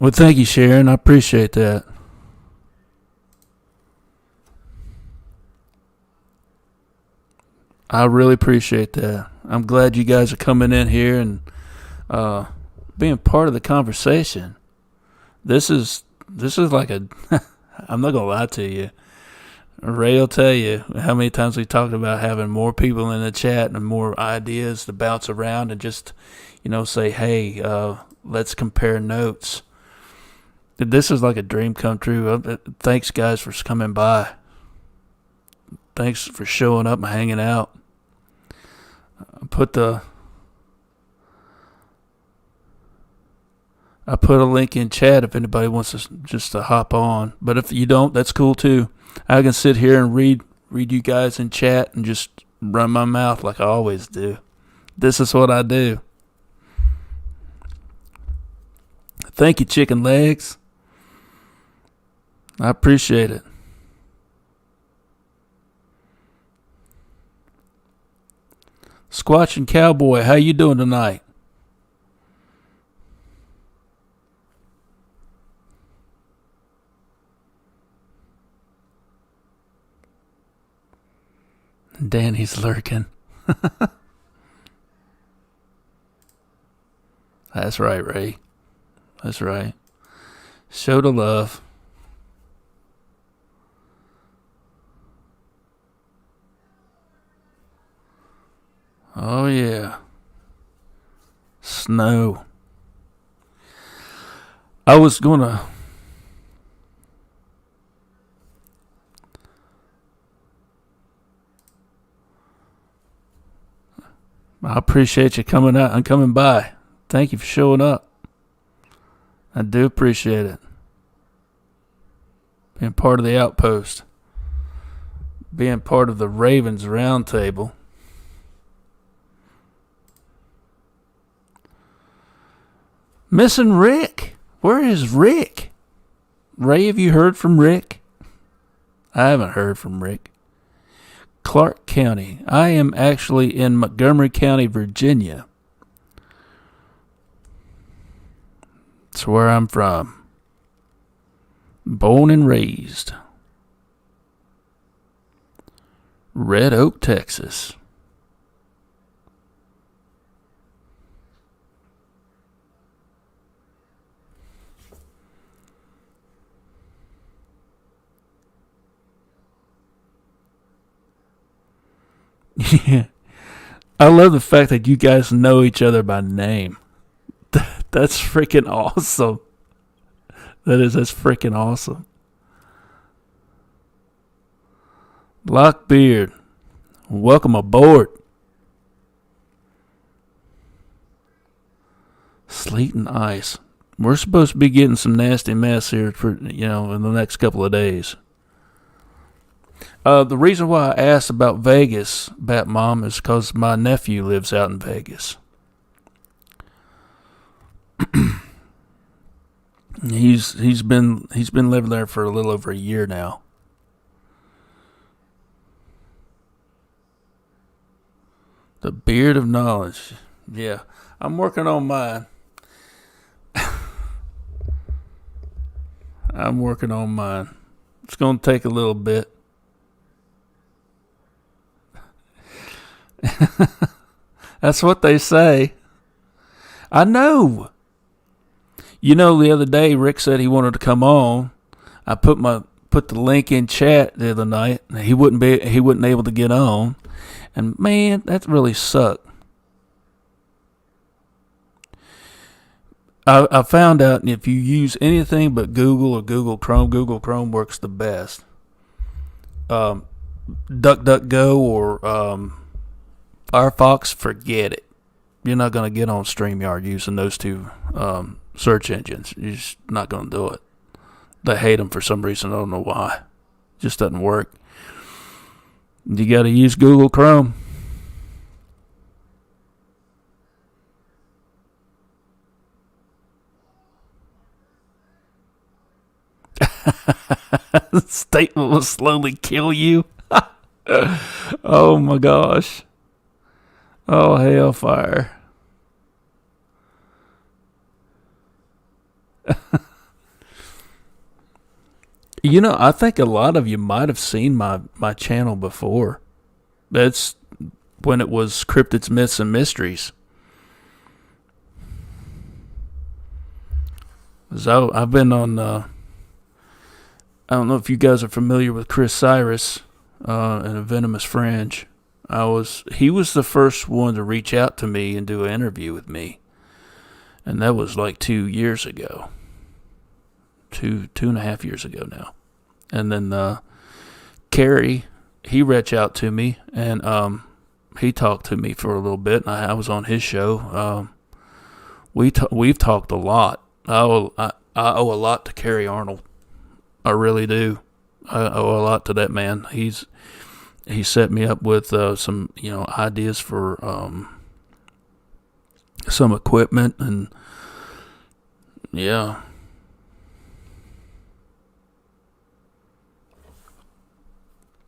[SPEAKER 1] Well, thank you, Sharon. I appreciate that. I really appreciate that. I'm glad you guys are coming in here and being part of the conversation. This is like a. I'm not gonna lie to you. Ray will tell you how many times we talked about having more people in the chat and more ideas to bounce around and just, say, hey, let's compare notes. This is like a dream come true. Thanks, guys, for coming by. Thanks for showing up and hanging out. I put a link in chat if anybody wants to just to hop on. But if you don't, that's cool too. I can sit here and read you guys in chat and just run my mouth like I always do. This is what I do. Thank you, chicken legs. I appreciate it. Squatching Cowboy, how you doing tonight? Danny's lurking. That's right, Ray. That's right. Show the love. Oh, yeah. Snow. I was gonna... I appreciate you coming out and coming by. Thank you for showing up. I do appreciate it. Being part of the outpost. Being part of the Ravens Roundtable. Missing Rick. Where is Rick? Ray, have you heard from Rick? I haven't heard from Rick. Clark County. I am actually in Montgomery County, Virginia. That's where I'm from. Born and raised. Red Oak, Texas. Yeah. I love the fact that you guys know each other by name. That's freaking awesome. That's freaking awesome. Lockbeard, welcome aboard. Sleet and ice. We're supposed to be getting some nasty mess here for, in the next couple of days. The reason why I asked about Vegas, Bat Mom, is because my nephew lives out in Vegas. He's been living there for a little over a year now. The beard of knowledge. Yeah, I'm working on mine. It's going to take a little bit. That's what they say. I know. The other day Rick said he wanted to come on. I put the link in chat the other night. He wasn't able to get on. And man, that really sucked. I found out if you use anything but Google or Google Chrome works the best. DuckDuckGo or Firefox, forget it. You're not going to get on StreamYard using those two search engines. You're just not going to do it. They hate them for some reason. I don't know why. It just doesn't work. You got to use Google Chrome. The statement will slowly kill you. Oh my gosh. Oh, hellfire. I think a lot of you might have seen my channel before. That's when it was Cryptids, Myths, and Mysteries. So I've been on, I don't know if you guys are familiar with Chris Cyrus and A Venomous Fringe. He was the first one to reach out to me and do an interview with me. And that was like 2 years ago. 2.5 years ago now. And then Kerry, he reached out to me and he talked to me for a little bit. And I was on his show. We've talked a lot. I owe a lot to Kerry Arnold. I really do. I owe a lot to that man. He set me up with some ideas for some equipment and yeah.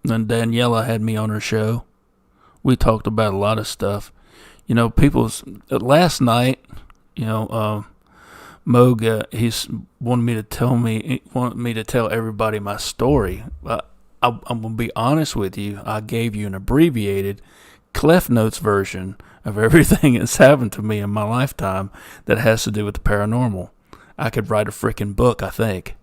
[SPEAKER 1] And Daniela had me on her show. We talked about a lot of stuff. Last night, Moga, he's wanted me to tell everybody my story. I'm gonna be honest with you. I gave you an abbreviated Cliff Notes version of everything that's happened to me in my lifetime that has to do with the paranormal. I could write a freaking book, I think.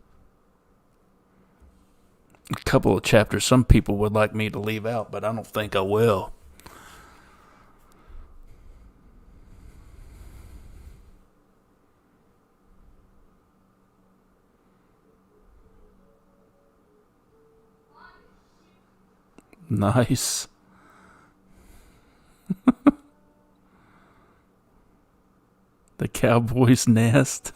[SPEAKER 1] A couple of chapters some people would like me to leave out, but I don't think I will. Nice. The cowboy's nest.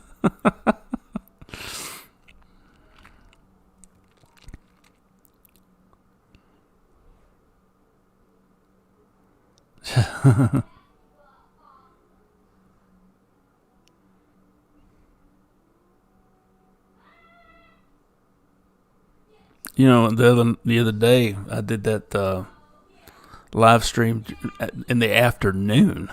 [SPEAKER 1] The other day I did that live stream in the afternoon.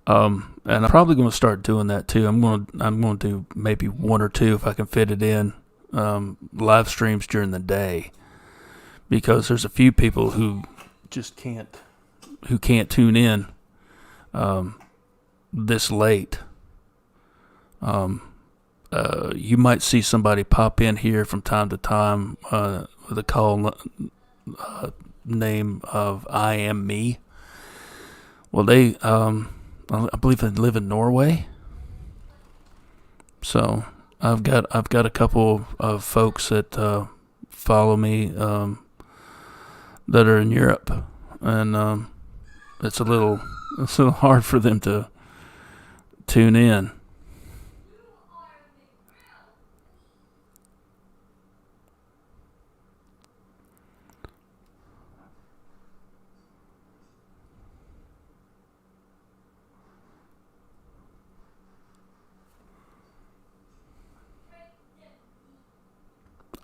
[SPEAKER 1] And I'm probably going to start doing that too. I'm going to do maybe one or two if I can fit it in, live streams during the day, because there's a few people who just can't tune in this late. You might see somebody pop in here from time to time with a call name of I Am Me. Well, I believe they live in Norway. So I've got a couple of folks that follow me that are in Europe, and it's a little hard for them to tune in.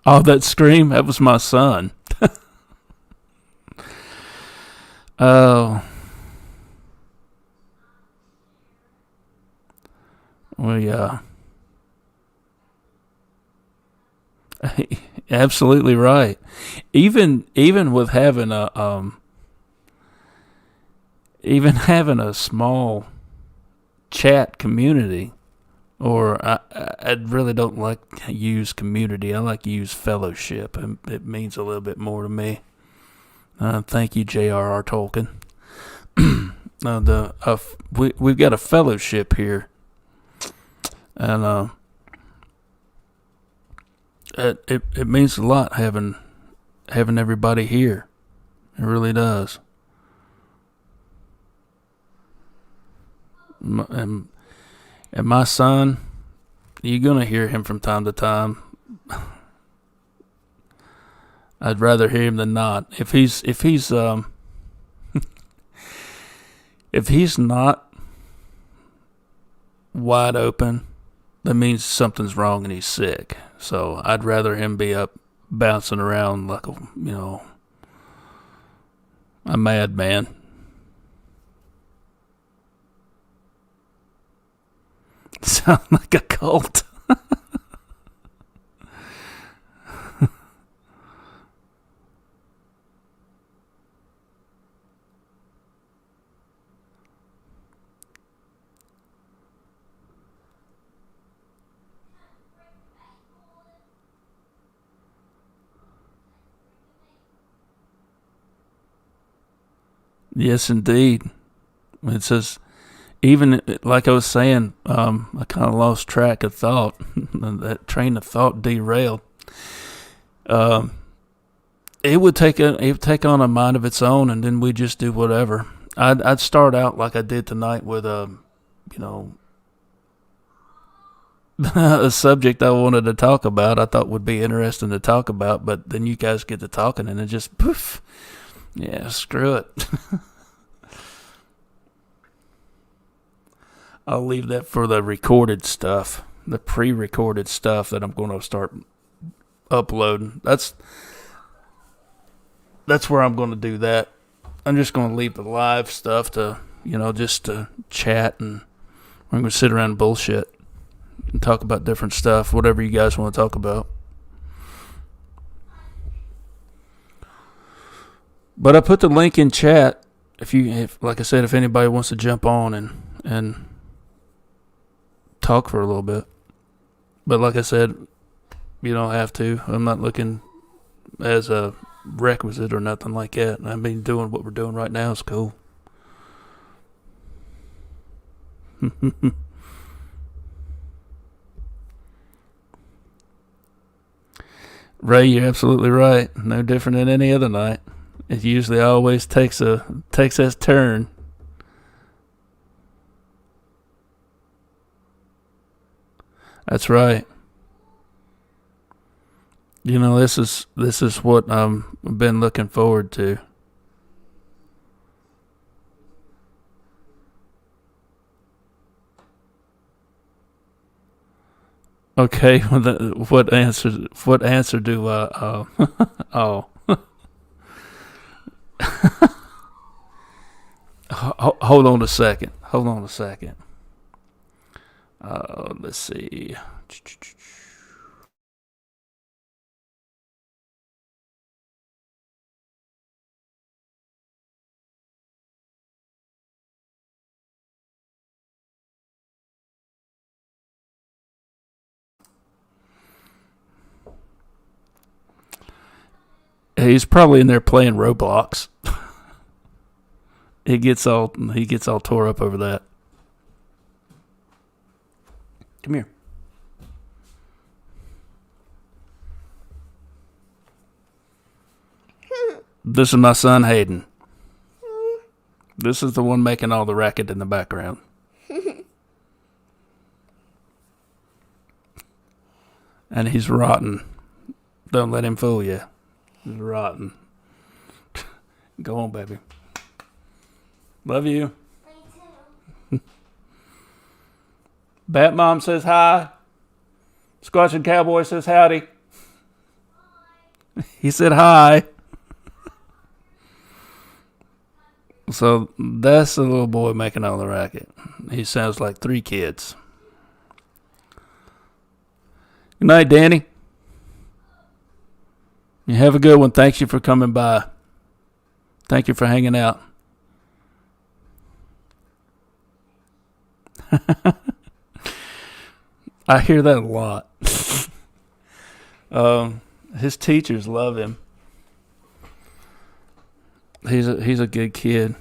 [SPEAKER 1] Oh, that scream, that was my son. Oh, well, yeah. Absolutely right. Even with having a small chat community, or I really don't like to use community. I like to use fellowship, and it means a little bit more to me. Thank you, J.R.R. Tolkien. We've got a fellowship here, and it means a lot having everybody here. It really does. And my son, you're gonna hear him from time to time. I'd rather hear him than not. If he's if he's not wide open, that means something's wrong and he's sick. So I'd rather him be up bouncing around like a madman. Sound like a cult. Yes, indeed. It says, even like I was saying, I kind of lost track of thought. That train of thought derailed. It would take on a mind of its own, and then we just do whatever. I'd start out like I did tonight with a subject I wanted to talk about. I thought would be interesting to talk about, but then you guys get to talking, and it just poof. Yeah, screw it. I'll leave that for the recorded stuff, the pre-recorded stuff that I'm going to start uploading. That's where I'm going to do that. I'm just going to leave the live stuff to, just to chat, and we're going to sit around and bullshit and talk about different stuff, whatever you guys want to talk about. But I put the link in chat if like I said, if anybody wants to jump on and talk for a little bit. But like I said, you don't have to. I'm not looking as a requisite or nothing like that. I mean, doing what we're doing right now is cool. Ray, you're absolutely right. No different than any other night. It usually always takes that turn. That's right. This is what I've been looking forward to. Okay, what answer do I? Oh. Hold on a second. Let's see. He's probably in there playing Roblox. He gets all tore up over that. Come here. This is my son Hayden. This is the one making all the racket in the background. And he's rotten. Don't let him fool you. He's rotten. Go on, baby. Love you. Me too. Bat Mom says hi. Squatching Cowboy says howdy. Hi. He said hi. So that's the little boy making all the racket. He sounds like 3 kids. Good night, Danny. You have a good one. Thank you for coming by. Thank you for hanging out. I hear that a lot. His teachers love him. He's a good kid.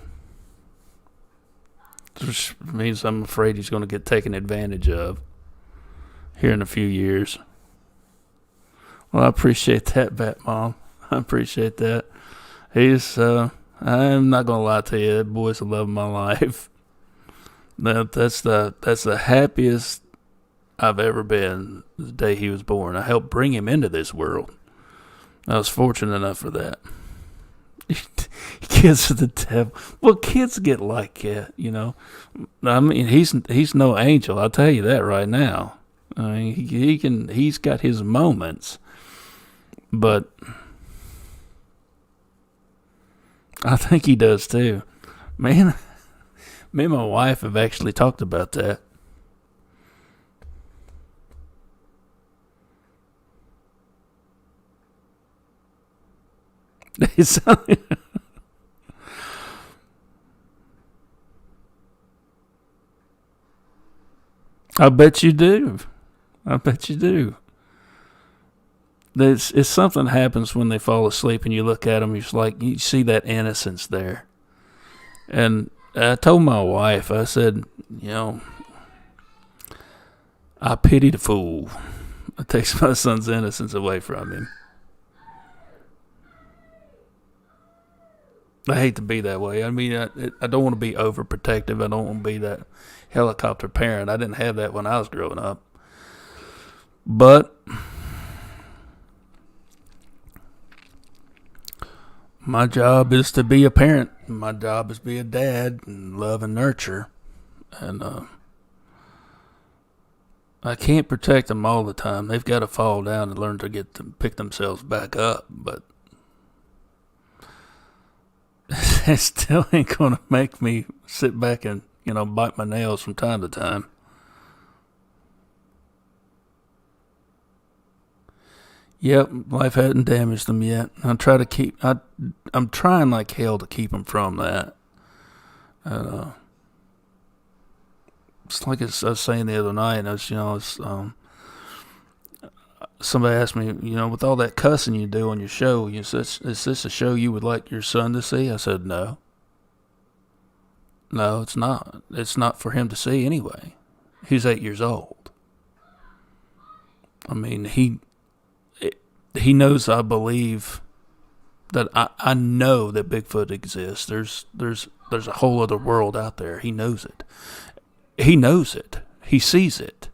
[SPEAKER 1] Which means I'm afraid he's going to get taken advantage of here in a few years. Well, I appreciate that, Bat Mom. I appreciate that. I'm not going to lie to you, that boy's the love of my life. That's the happiest I've ever been the day he was born. I helped bring him into this world. I was fortunate enough for that. Kids are the devil. Well, kids get like that, you know. I mean, he's no angel. I'll tell you that right now. I mean, he's got his moments, but I think he does too. Man, me and my wife have actually talked about that. I bet you do. I bet you do. It's something happens when they fall asleep and you look at them, you see that innocence there. And I told my wife, I said, I pity the fool that takes my son's innocence away from him. I hate to be that way. I mean, I don't want to be overprotective. I don't want to be that helicopter parent. I didn't have that when I was growing up. But my job is to be a parent. My job is to be a dad and love and nurture. And I can't protect them all the time. They've got to fall down and learn to pick themselves back up. But it still ain't going to make me sit back and, bite my nails from time to time. Yep, life hadn't damaged them yet. I'm trying like hell to keep them from that. It's like I was saying the other night, somebody asked me, with all that cussing you do on your show, is this a show you would like your son to see? I said, no. No, it's not. It's not for him to see anyway. He's 8 years old. I mean, he knows I believe that I know that Bigfoot exists. There's a whole other world out there. He knows it. He knows it. He sees it.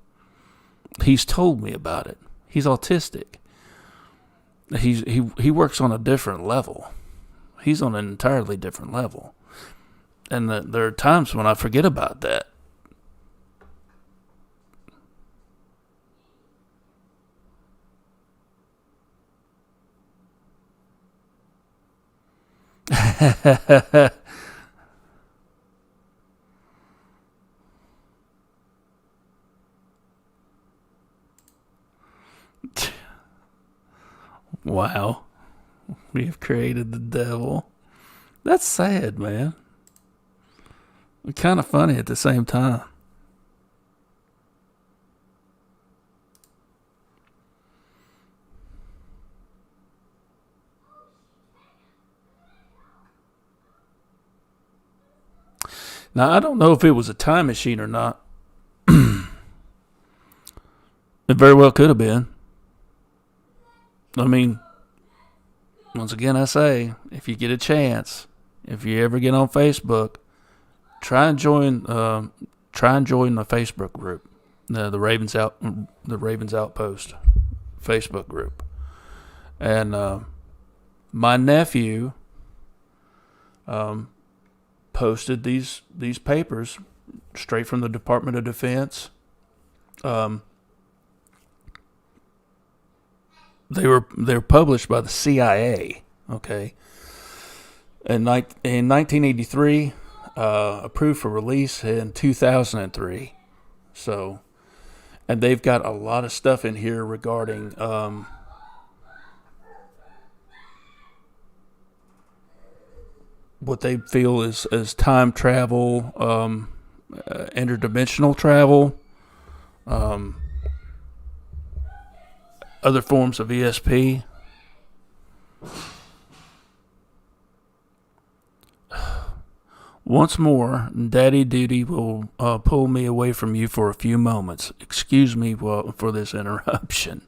[SPEAKER 1] He's told me about it. He's autistic. He works on a different level. He's on an entirely different level. And there are times when I forget about that. Wow. We have created the devil. That's sad, man. Kind of funny at the same time. Now, I don't know if it was a time machine or not. It very well could have been. I mean, once again, I say, if you get a chance, if you ever get on Facebook, try and join the Facebook group, the Ravens Outpost Facebook group. And my nephew posted these papers straight from the Department of Defense. They were published by the CIA. Okay, in 1983, approved for release in 2003. So, and they've got a lot of stuff in here regarding what they feel is time travel, interdimensional travel, other forms of ESP. Once more, Daddy Duty will pull me away from you for a few moments. Excuse me for this interruption.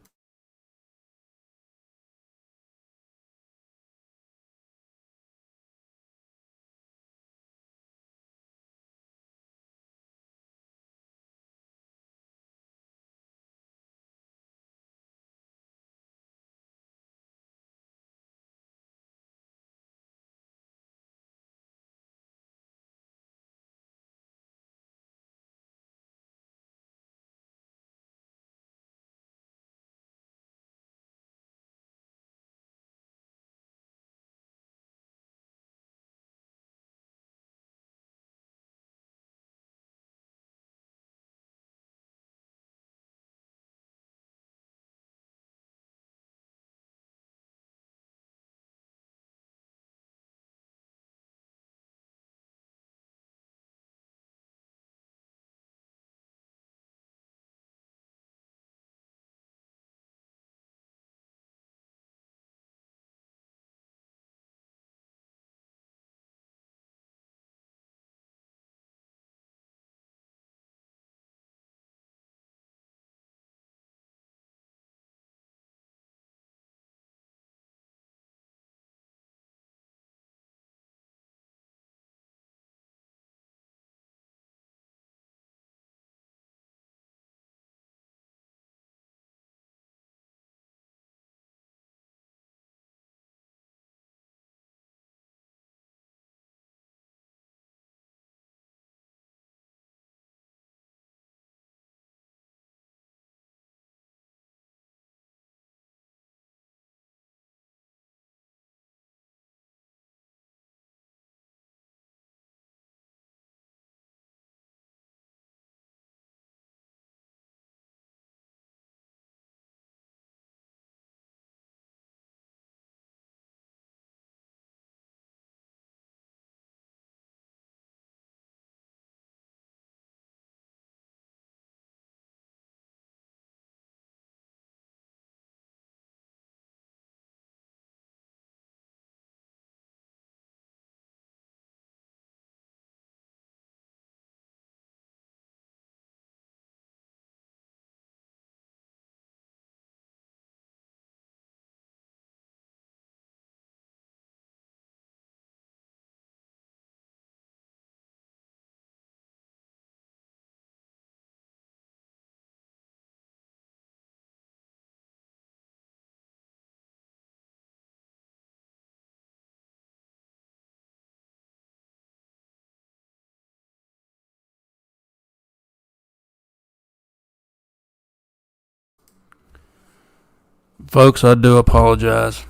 [SPEAKER 1] Folks, I do apologize.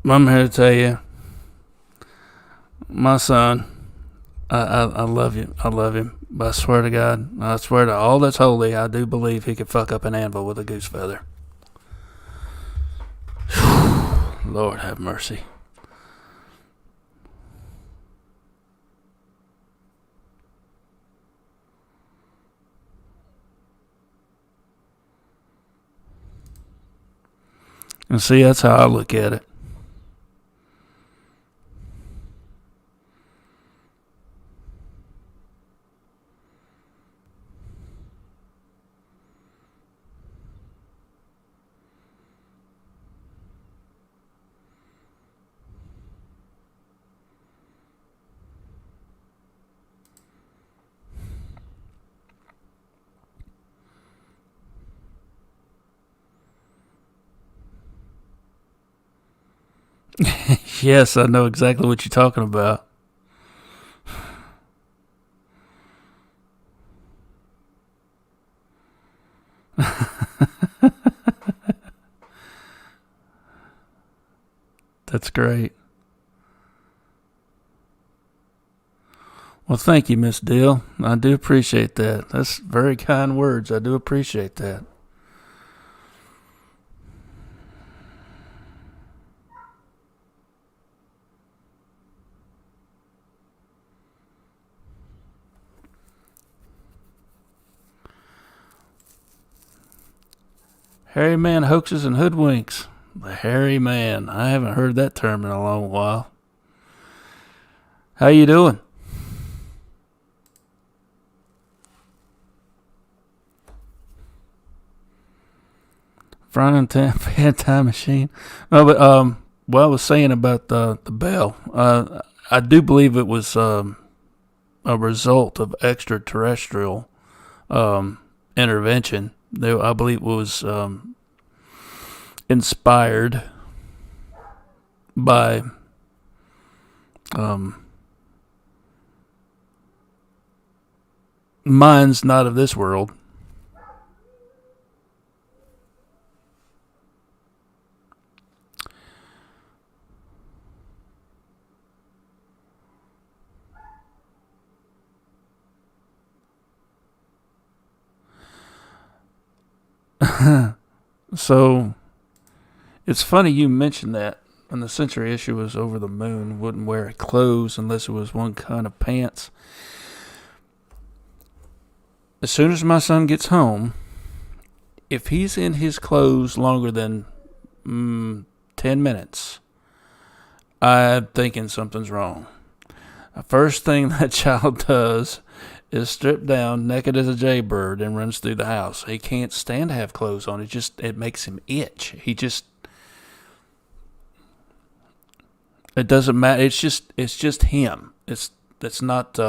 [SPEAKER 1] I'm here to tell you, my son, I love you. I love him. But I swear to God, I swear to all that's holy, I do believe he could fuck up an anvil with a goose feather. Lord have mercy. And see, that's how I look at it. Yes, I know exactly what you're talking about. That's great. Well, thank you, Miss Dill. I do appreciate that. That's very kind words. I do appreciate that. Hairy man hoaxes and hoodwinks. The hairy man. I haven't heard that term in a long while. How you doing? Frying pan time machine. No, but what I was saying about the bell. I do believe it was a result of extraterrestrial intervention. I believe it was inspired by minds not of this world. So it's funny you mentioned that. When the sensory issue was over the moon, wouldn't wear clothes unless it was one kind of pants. As soon as my son gets home, if he's in his clothes longer than 10 minutes, I'm thinking something's wrong. The first thing that child does is strip down, naked as a jaybird, and runs through the house. He can't stand to have clothes on. It makes him itch. It doesn't matter. It's just him. It's not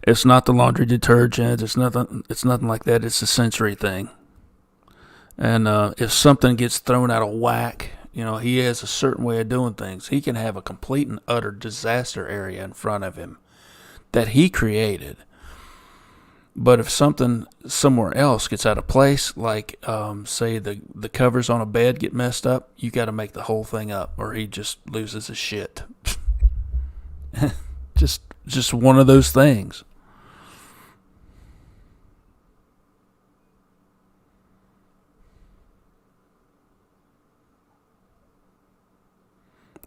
[SPEAKER 1] it's not the laundry detergent. It's nothing like that. It's a sensory thing. And if something gets thrown out of whack, he has a certain way of doing things. He can have a complete and utter disaster area in front of him that he created. But if something somewhere else gets out of place, like say the covers on a bed get messed up, you got to make the whole thing up, or he just loses his shit. just one of those things.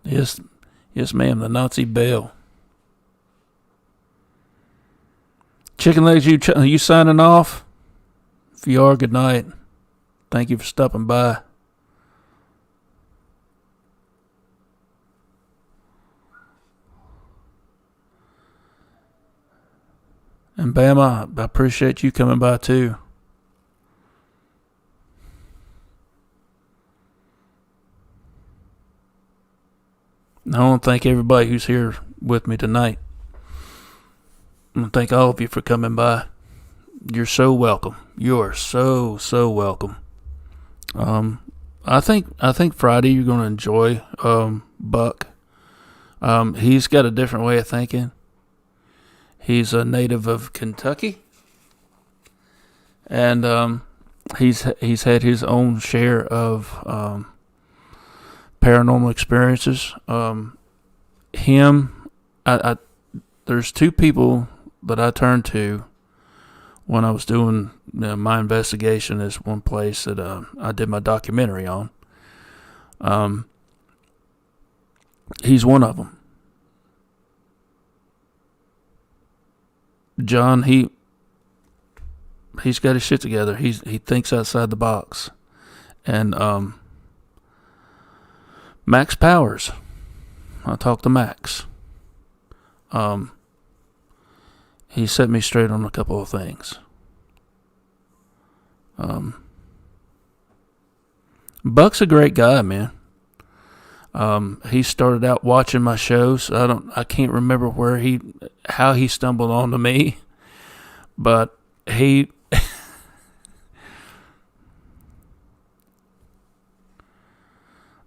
[SPEAKER 1] Yes, yes, ma'am. The Nazi bell. Chicken legs, you signing off? If you are, good night. Thank you for stopping by. And Bam, I appreciate you coming by too. I want to thank everybody who's here with me tonight. I want to thank all of you for coming by. You're so welcome. You are so welcome. I think Friday you're going to enjoy Buck. He's got a different way of thinking. He's a native of Kentucky, and he's had his own share of paranormal experiences. There's two people that I turned to when I was doing my investigation. Is one place that I did my documentary on. He's one of them. John, he's got his shit together. He thinks outside the box, and Max Powers. I talked to Max. He set me straight on a couple of things. Buck's a great guy, man. He started out watching my shows. I can't remember how he stumbled onto me, but he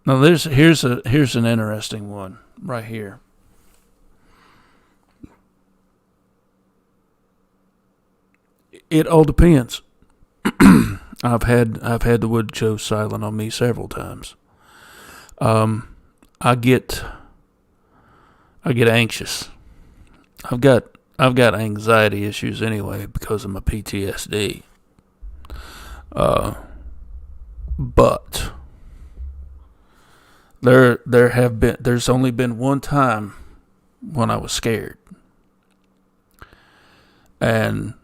[SPEAKER 1] Now here's an interesting one right here. It all depends. I've had the wood show silent on me several times. I get anxious. I've got anxiety issues anyway because of my PTSD. But there's only been one time when I was scared. And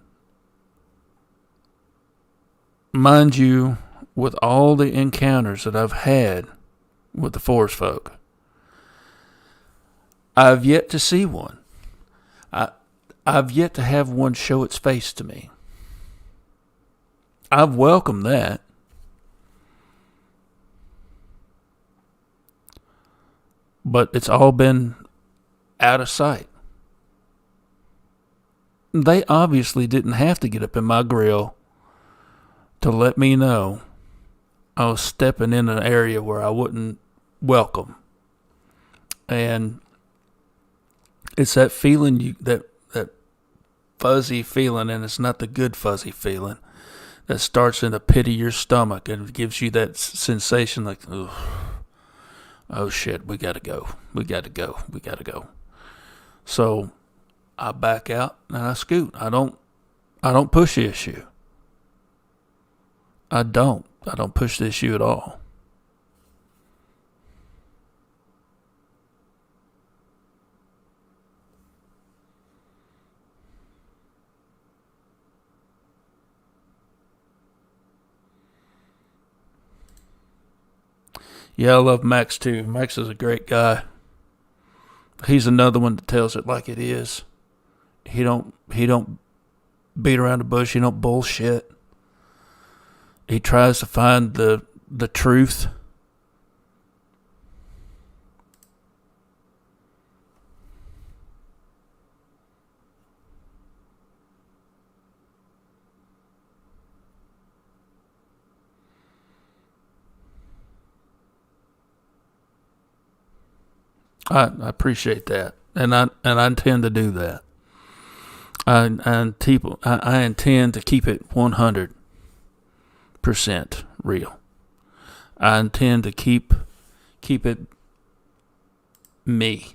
[SPEAKER 1] mind you, with all the encounters that I've had with the forest folk, I've yet to see one. I've yet to have one show its face to me. I've welcomed that. But it's all been out of sight. They obviously didn't have to get up in my grill to let me know I was stepping in an area where I wouldn't welcome. And it's that feeling, that fuzzy feeling, and it's not the good fuzzy feeling, that starts in the pit of your stomach and gives you that sensation like, ugh. Oh shit, we gotta go. So I back out and I scoot. I don't push the issue. I don't push the issue at all. Yeah, I love Max too. Max is a great guy. He's another one that tells it like it is. He don't beat around the bush. He don't bullshit. He tries to find the truth. I appreciate that, and I intend to do that. I intend to keep it 100% real. I intend to keep it me.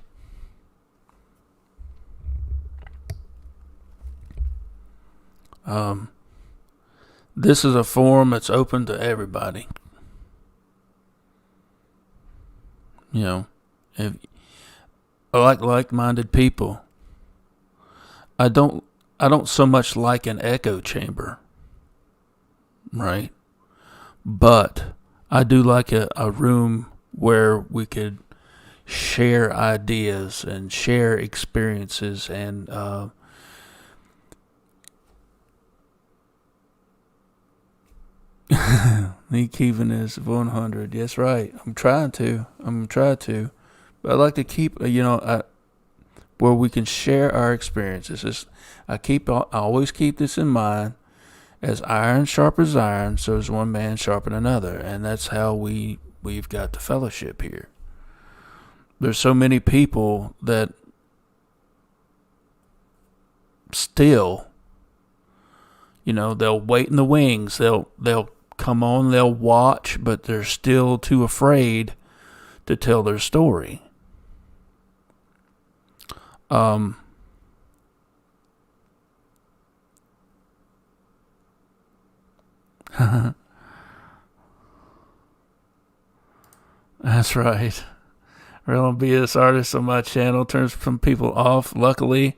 [SPEAKER 1] This is a forum that's open to everybody. You know, if like-minded people. I don't so much like an echo chamber, right? But I do like a room where we could share ideas and share experiences and me keeping this 100. Yes, right. I'm trying to. But I like to keep, where we can share our experiences. I always keep this in mind. As iron sharpens iron, so is one man sharpen another. And that's how we've got the fellowship here. There's so many people that still, they'll wait in the wings. They'll come on, they'll watch, but they're still too afraid to tell their story. That's right. Real BS artist on my channel turns some people off. Luckily,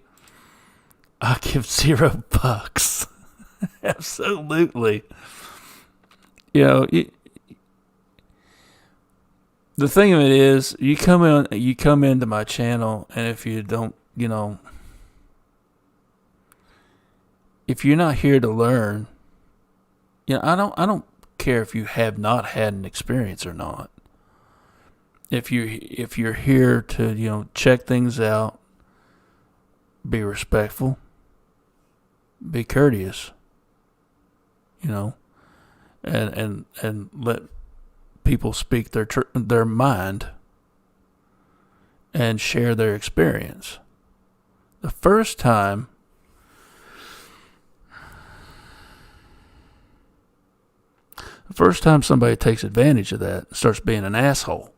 [SPEAKER 1] I give $0. Absolutely. The thing of it is, you come into my channel, and if you don't, if you're not here to learn, I don't care if you have not had an experience or not. If you're here to, check things out, be respectful, be courteous, and let people speak their mind and share their experience. The first time somebody takes advantage of that and starts being an asshole,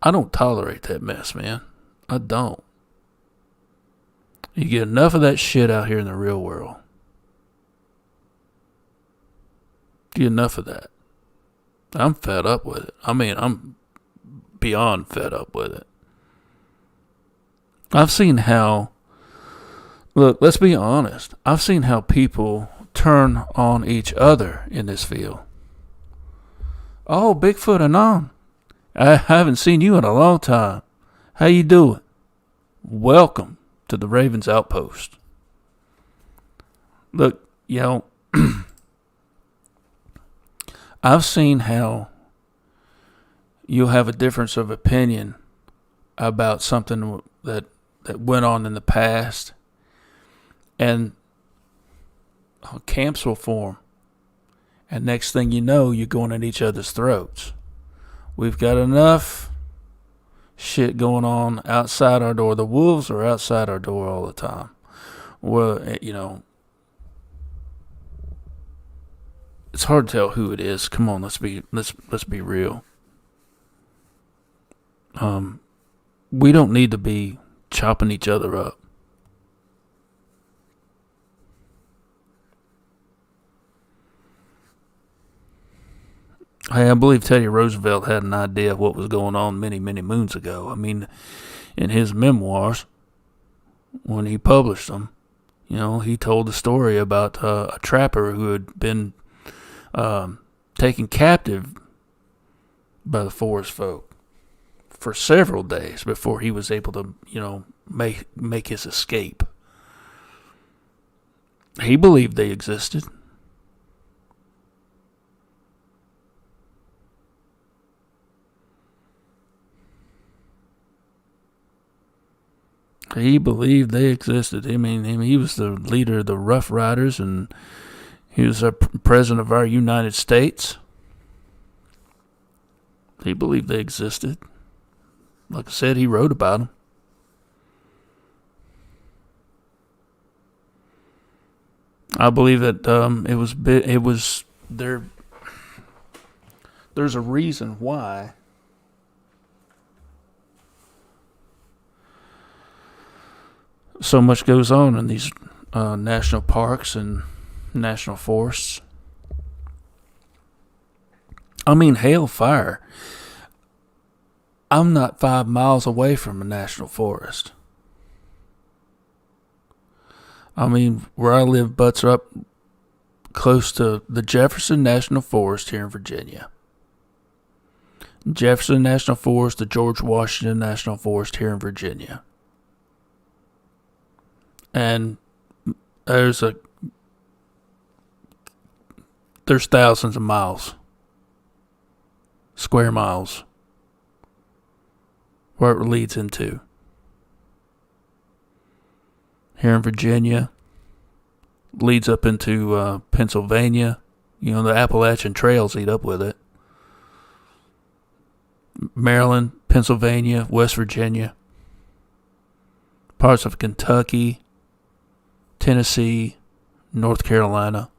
[SPEAKER 1] I don't tolerate that mess, man. I don't. You get enough of that shit out here in the real world. Get enough of that. I'm fed up with it. I mean, I'm beyond fed up with it. I've seen how, look, let's be honest. I've seen how people turn on each other in this field. Oh, Bigfoot Anon. I haven't seen you in a long time. How you doing? Welcome to the Ravens Outpost. Look, I've seen how you'll have a difference of opinion about something that went on in the past, and camps will form, and next thing you know, you're going at each other's throats. We've got enough shit going on outside our door. The wolves are outside our door all the time. Well, it's hard to tell who it is. Come on, let's be real. We don't need to be chopping each other up. Hey, I believe Teddy Roosevelt had an idea of what was going on many, many moons ago. I mean, in his memoirs, when he published them, he told the story about a trapper who had been taken captive by the forest folk for several days before he was able to, make his escape. He believed they existed. He believed they existed. I mean, he was the leader of the Rough Riders, and he was a president of our United States. He believed they existed. Like I said, he wrote about them. I believe that it was there. There's a reason why so much goes on in these national parks and national forests. I mean, hail fire. I'm not 5 miles away from a national forest. I mean, where I live butts up close to the Jefferson National Forest here in Virginia. Jefferson National Forest, the George Washington National Forest here in Virginia. And there's thousands of miles, square miles, where it leads into. Here in Virginia, leads up into Pennsylvania. The Appalachian Trails lead up with it. Maryland, Pennsylvania, West Virginia, parts of Kentucky, Tennessee, North Carolina.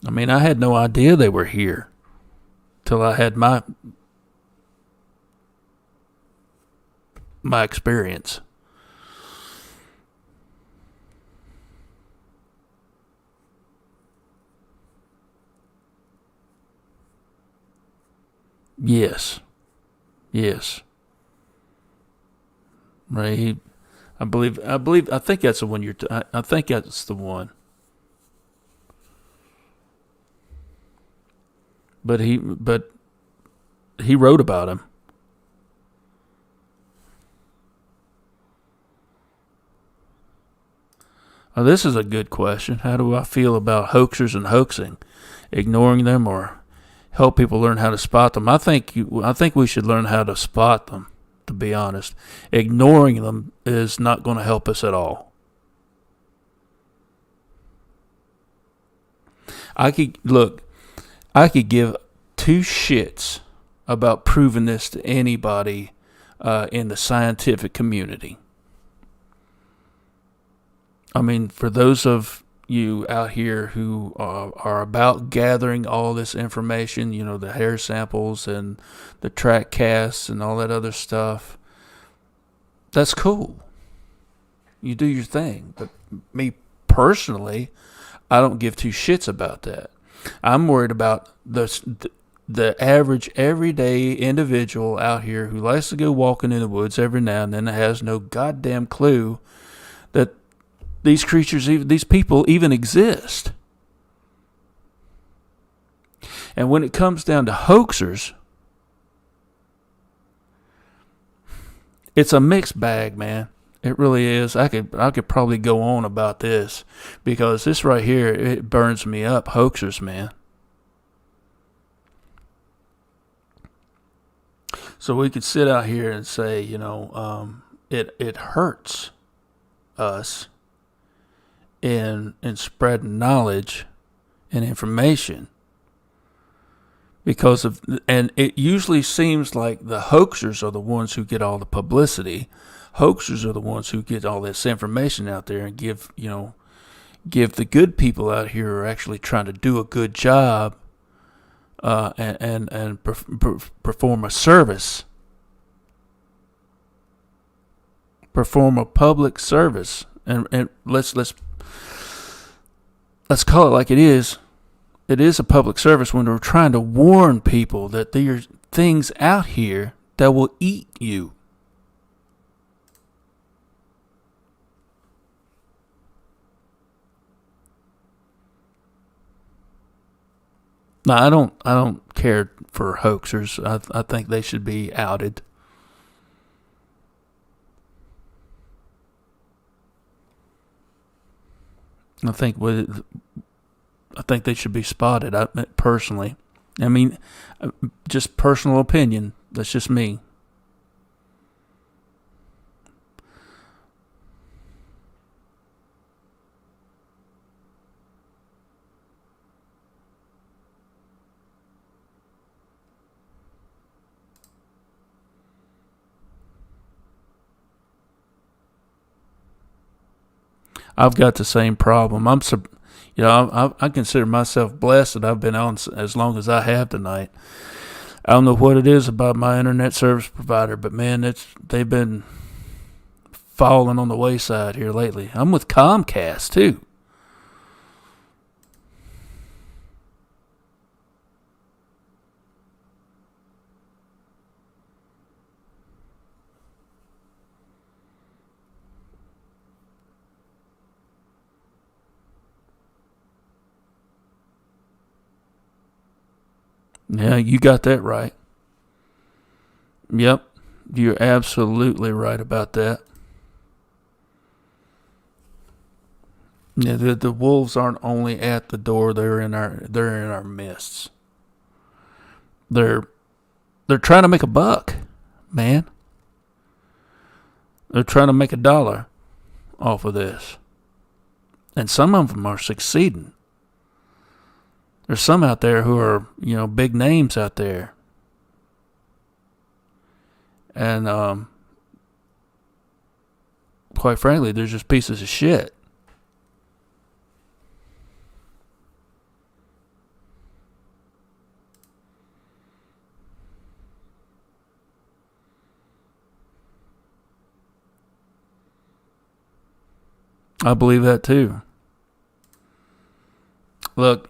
[SPEAKER 1] I mean, I had no idea they were here till I had my experience. Yes. Right. I think that's the one I think that's the one. But he wrote about him. Now, this is a good question. How do I feel about hoaxers and hoaxing? Ignoring them or help people learn how to spot them? I think we should learn how to spot them, to be honest. Ignoring them is not going to help us at all. I could give two shits about proving this to anybody in the scientific community. I mean, for those of you out here who are about gathering all this information, the hair samples and the track casts and all that other stuff, that's cool. You do your thing. But me personally, I don't give two shits about that. I'm worried about the average everyday individual out here who likes to go walking in the woods every now and then and has no goddamn clue that these creatures, these people even exist. And when it comes down to hoaxers, it's a mixed bag, man. It really is. I could probably go on about this because this right here, it burns me up. Hoaxers, man. So we could sit out here and say, it hurts us in spreading knowledge and information because of, and it usually seems like the hoaxers are the ones who get all the publicity. Hoaxers are the ones who get all this information out there and give the good people out here who are actually trying to do a good job and perform a service, perform a public service, and let's call it like it is. It is a public service when we're trying to warn people that there are things out here that will eat you. No, I don't care for hoaxers. I think they should be outed. I think they should be spotted. Personally, I mean, just personal opinion. That's just me. I've got the same problem. I consider myself blessed that I've been on as long as I have tonight. I don't know what it is about my internet service provider, but man, they've been falling on the wayside here lately. I'm with Comcast too. Yeah, you got that right. Yep, you're absolutely right about that. Yeah, the wolves aren't only at the door; they're in our midst. They're trying to make a buck, man. They're trying to make $1 off of this, and some of them are succeeding. There's some out there who are, big names out there. And quite frankly, they're just pieces of shit. I believe that too. Look,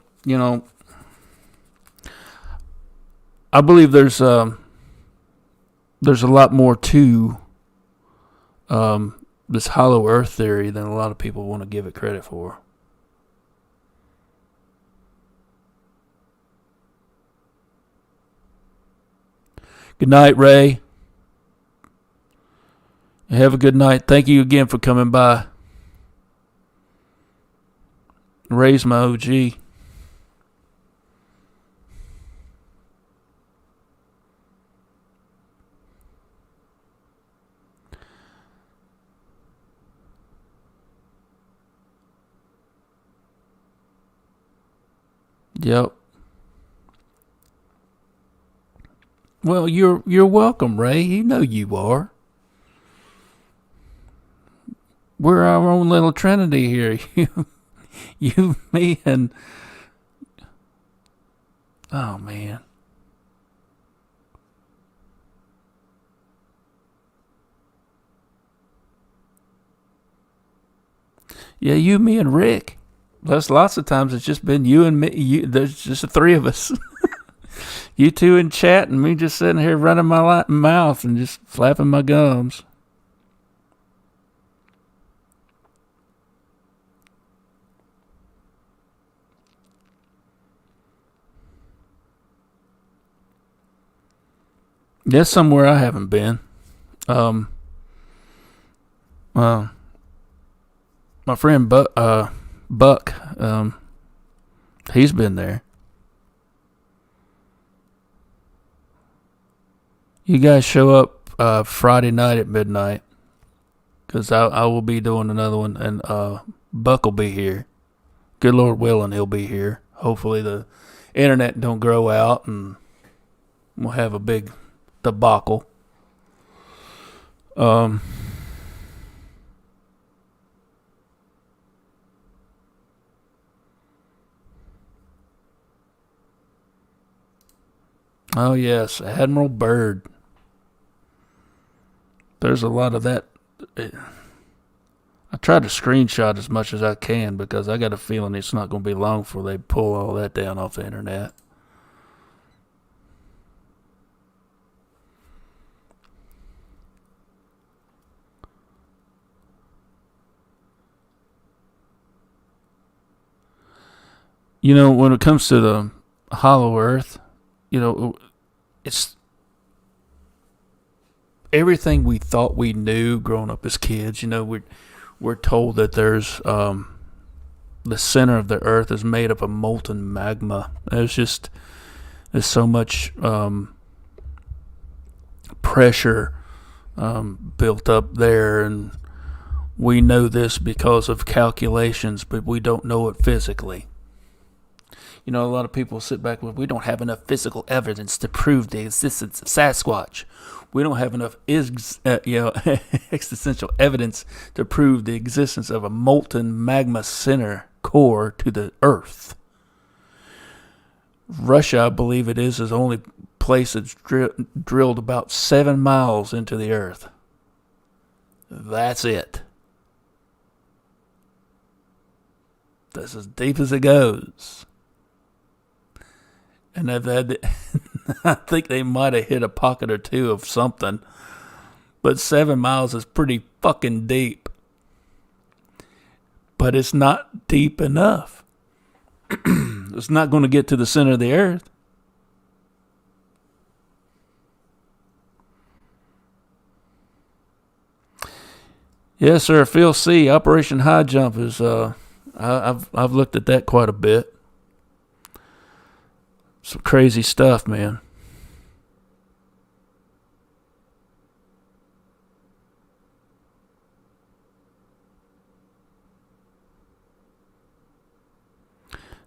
[SPEAKER 1] I believe there's a lot more to this hollow earth theory than a lot of people want to give it credit for. Good night, Ray. Have a good night. Thank you again for coming by. Ray's my OG. Yep. Well, you're welcome, Ray. You know you are. We're our own little trinity here. You, me, and oh man. Yeah, you, me, and Rick. There's lots of times it's just been you and me. There's just the three of us. You two in chat and me just sitting here running my mouth and just flapping my gums. That's somewhere I haven't been. My friend Buck, he's been there. You guys show up Friday night at midnight, because I will be doing another one, and Buck will be here. Good Lord willing, he'll be here. Hopefully the internet don't grow out and we'll have a big debacle. Oh yes, Admiral Byrd. There's a lot of that. I try to screenshot as much as I can because I got a feeling it's not going to be long before they pull all that down off the internet. You know, when it comes to the Hollow Earth, you know, it's everything we thought we knew growing up as kids. You know, we're told that there's the center of the Earth is made up of molten magma. There's so much pressure built up there, and we know this because of calculations, but we don't know it physically. You know, a lot of people sit back with, we don't have enough physical evidence to prove the existence of Sasquatch. We don't have enough existential evidence to prove the existence of a molten magma center core to the Earth. Russia, I believe it is the only place that's drilled about 7 miles into the Earth. That's it. That's as deep as it goes. And I've had, I think they might have hit a pocket or two of something. But 7 miles is pretty fucking deep. But it's not deep enough. It's not going to get to the center of the Earth. Yes, sir. Phil C. Operation High Jump is. I've looked at that quite a bit. Some crazy stuff, man.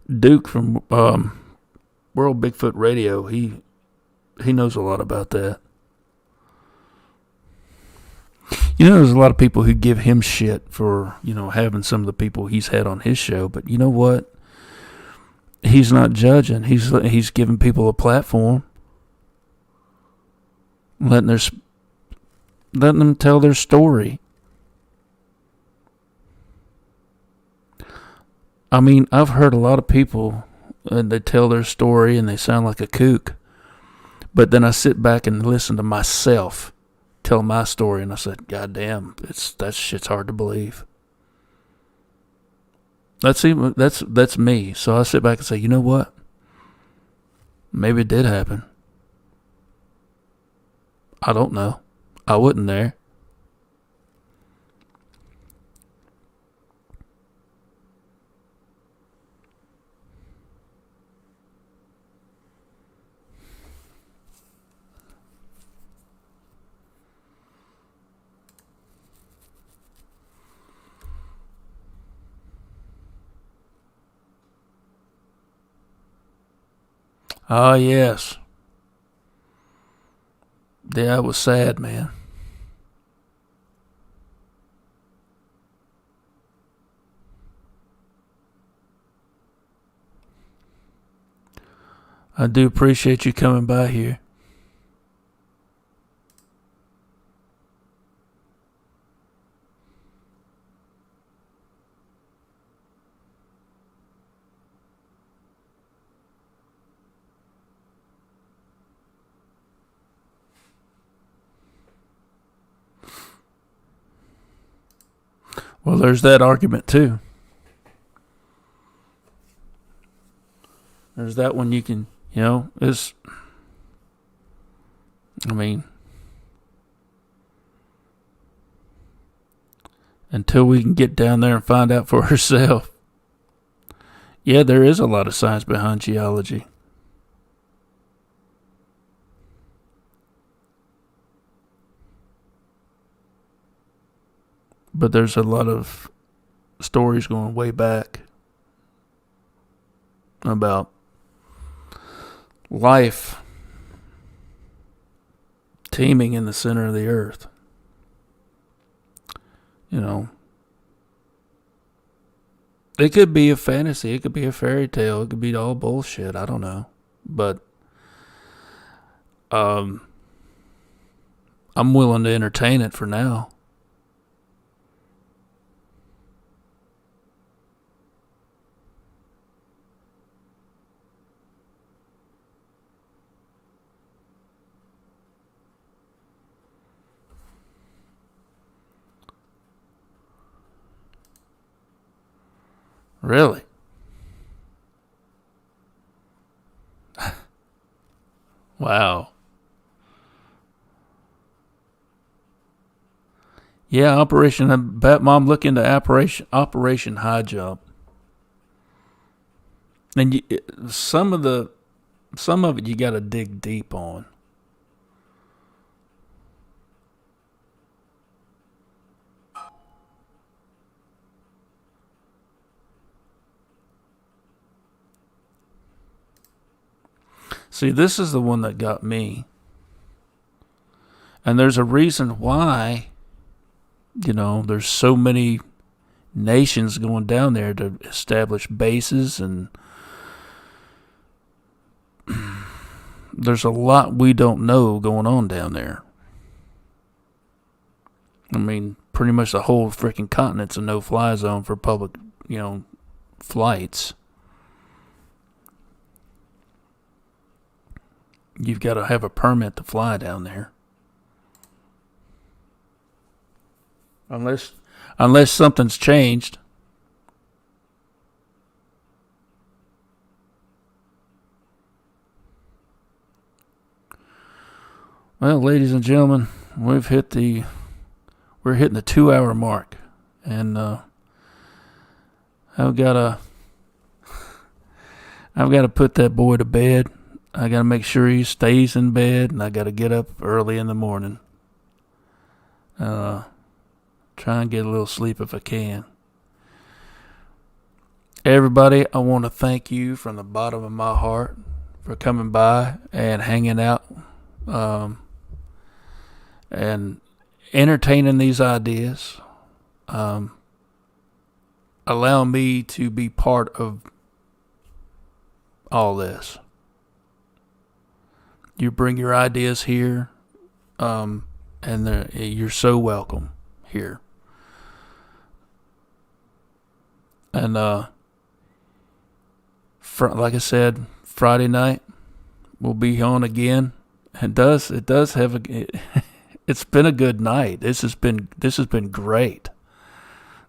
[SPEAKER 1] Duke from World Bigfoot Radio, he knows a lot about that. You know, there's a lot of people who give him shit for, you know, having some of the people he's had on his show, but you know what? He's not judging. He's giving people a platform, letting them tell their story. I mean, I've heard a lot of people, and they tell their story, and they sound like a kook. But then I sit back and listen to myself tell my story, and I said, "God damn, that shit's hard to believe." That's me. So I sit back and say, you know what? Maybe it did happen. I don't know. I wasn't there. Ah, yes. Yeah, it was sad, man. I do appreciate you coming by here. Well, there's that argument, too. There's that one you can, until we can get down there and find out for ourselves. Yeah, there is a lot of science behind geology. But there's a lot of stories going way back about life teeming in the center of the earth. It could be a fantasy. It could be a fairy tale. It could be all bullshit. I don't know. But I'm willing to entertain it for now. Really? Wow. Yeah, Operation Bet Mom, look into Operation High Jump. And some of it you got to dig deep on. See, this is the one that got me. And there's a reason why, there's so many nations going down there to establish bases, and there's a lot we don't know going on down there. Pretty much the whole freaking continent's a no-fly zone for public, flights. You've got to have a permit to fly down there. Unless something's changed. Well, ladies and gentlemen, we're hitting the 2-hour mark, and I've got to put that boy to bed. I got to make sure he stays in bed, and I got to get up early in the morning. Try and get a little sleep if I can. Everybody, I want to thank you from the bottom of my heart for coming by and hanging out and entertaining these ideas. Allow me to be part of all this. You bring your ideas here, and you're so welcome here. And like I said, Friday night we'll be on again. It does have it's been a good night. This has been great.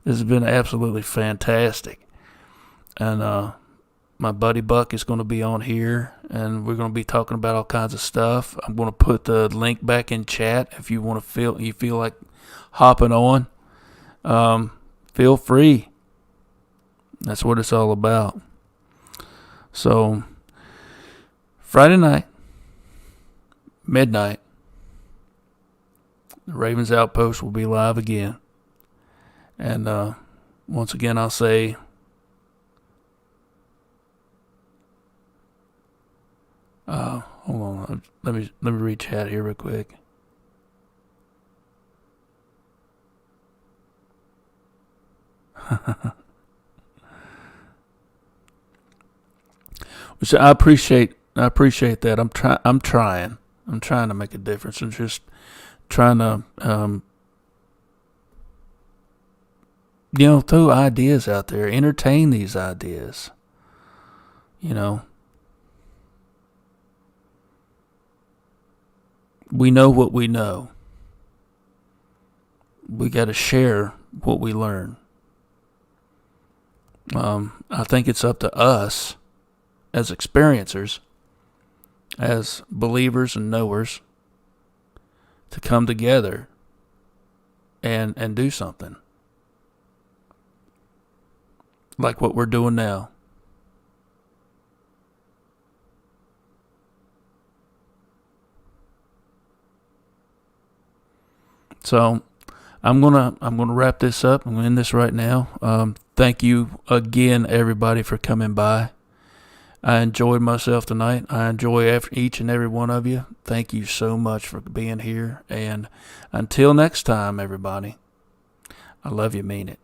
[SPEAKER 1] This has been absolutely fantastic. And my buddy Buck is going to be on here, and we're going to be talking about all kinds of stuff. I'm going to put the link back in chat if you feel like hopping on. Feel free. That's what it's all about. So, Friday night, midnight, the Ravens Outpost will be live again. And once again, I'll say, Hold on. Let me read chat here real quick. Which I appreciate that. I'm trying to make a difference and just trying to throw ideas out there, entertain these ideas. We know what we know. We got to share what we learn. I think it's up to us as experiencers, as believers and knowers, to come together and do something like what we're doing now. So I'm gonna wrap this up. I'm gonna end this right now. Thank you again, everybody, for coming by. I enjoyed myself tonight. I enjoy each and every one of you. Thank you so much for being here. And until next time, everybody, I love you, mean it.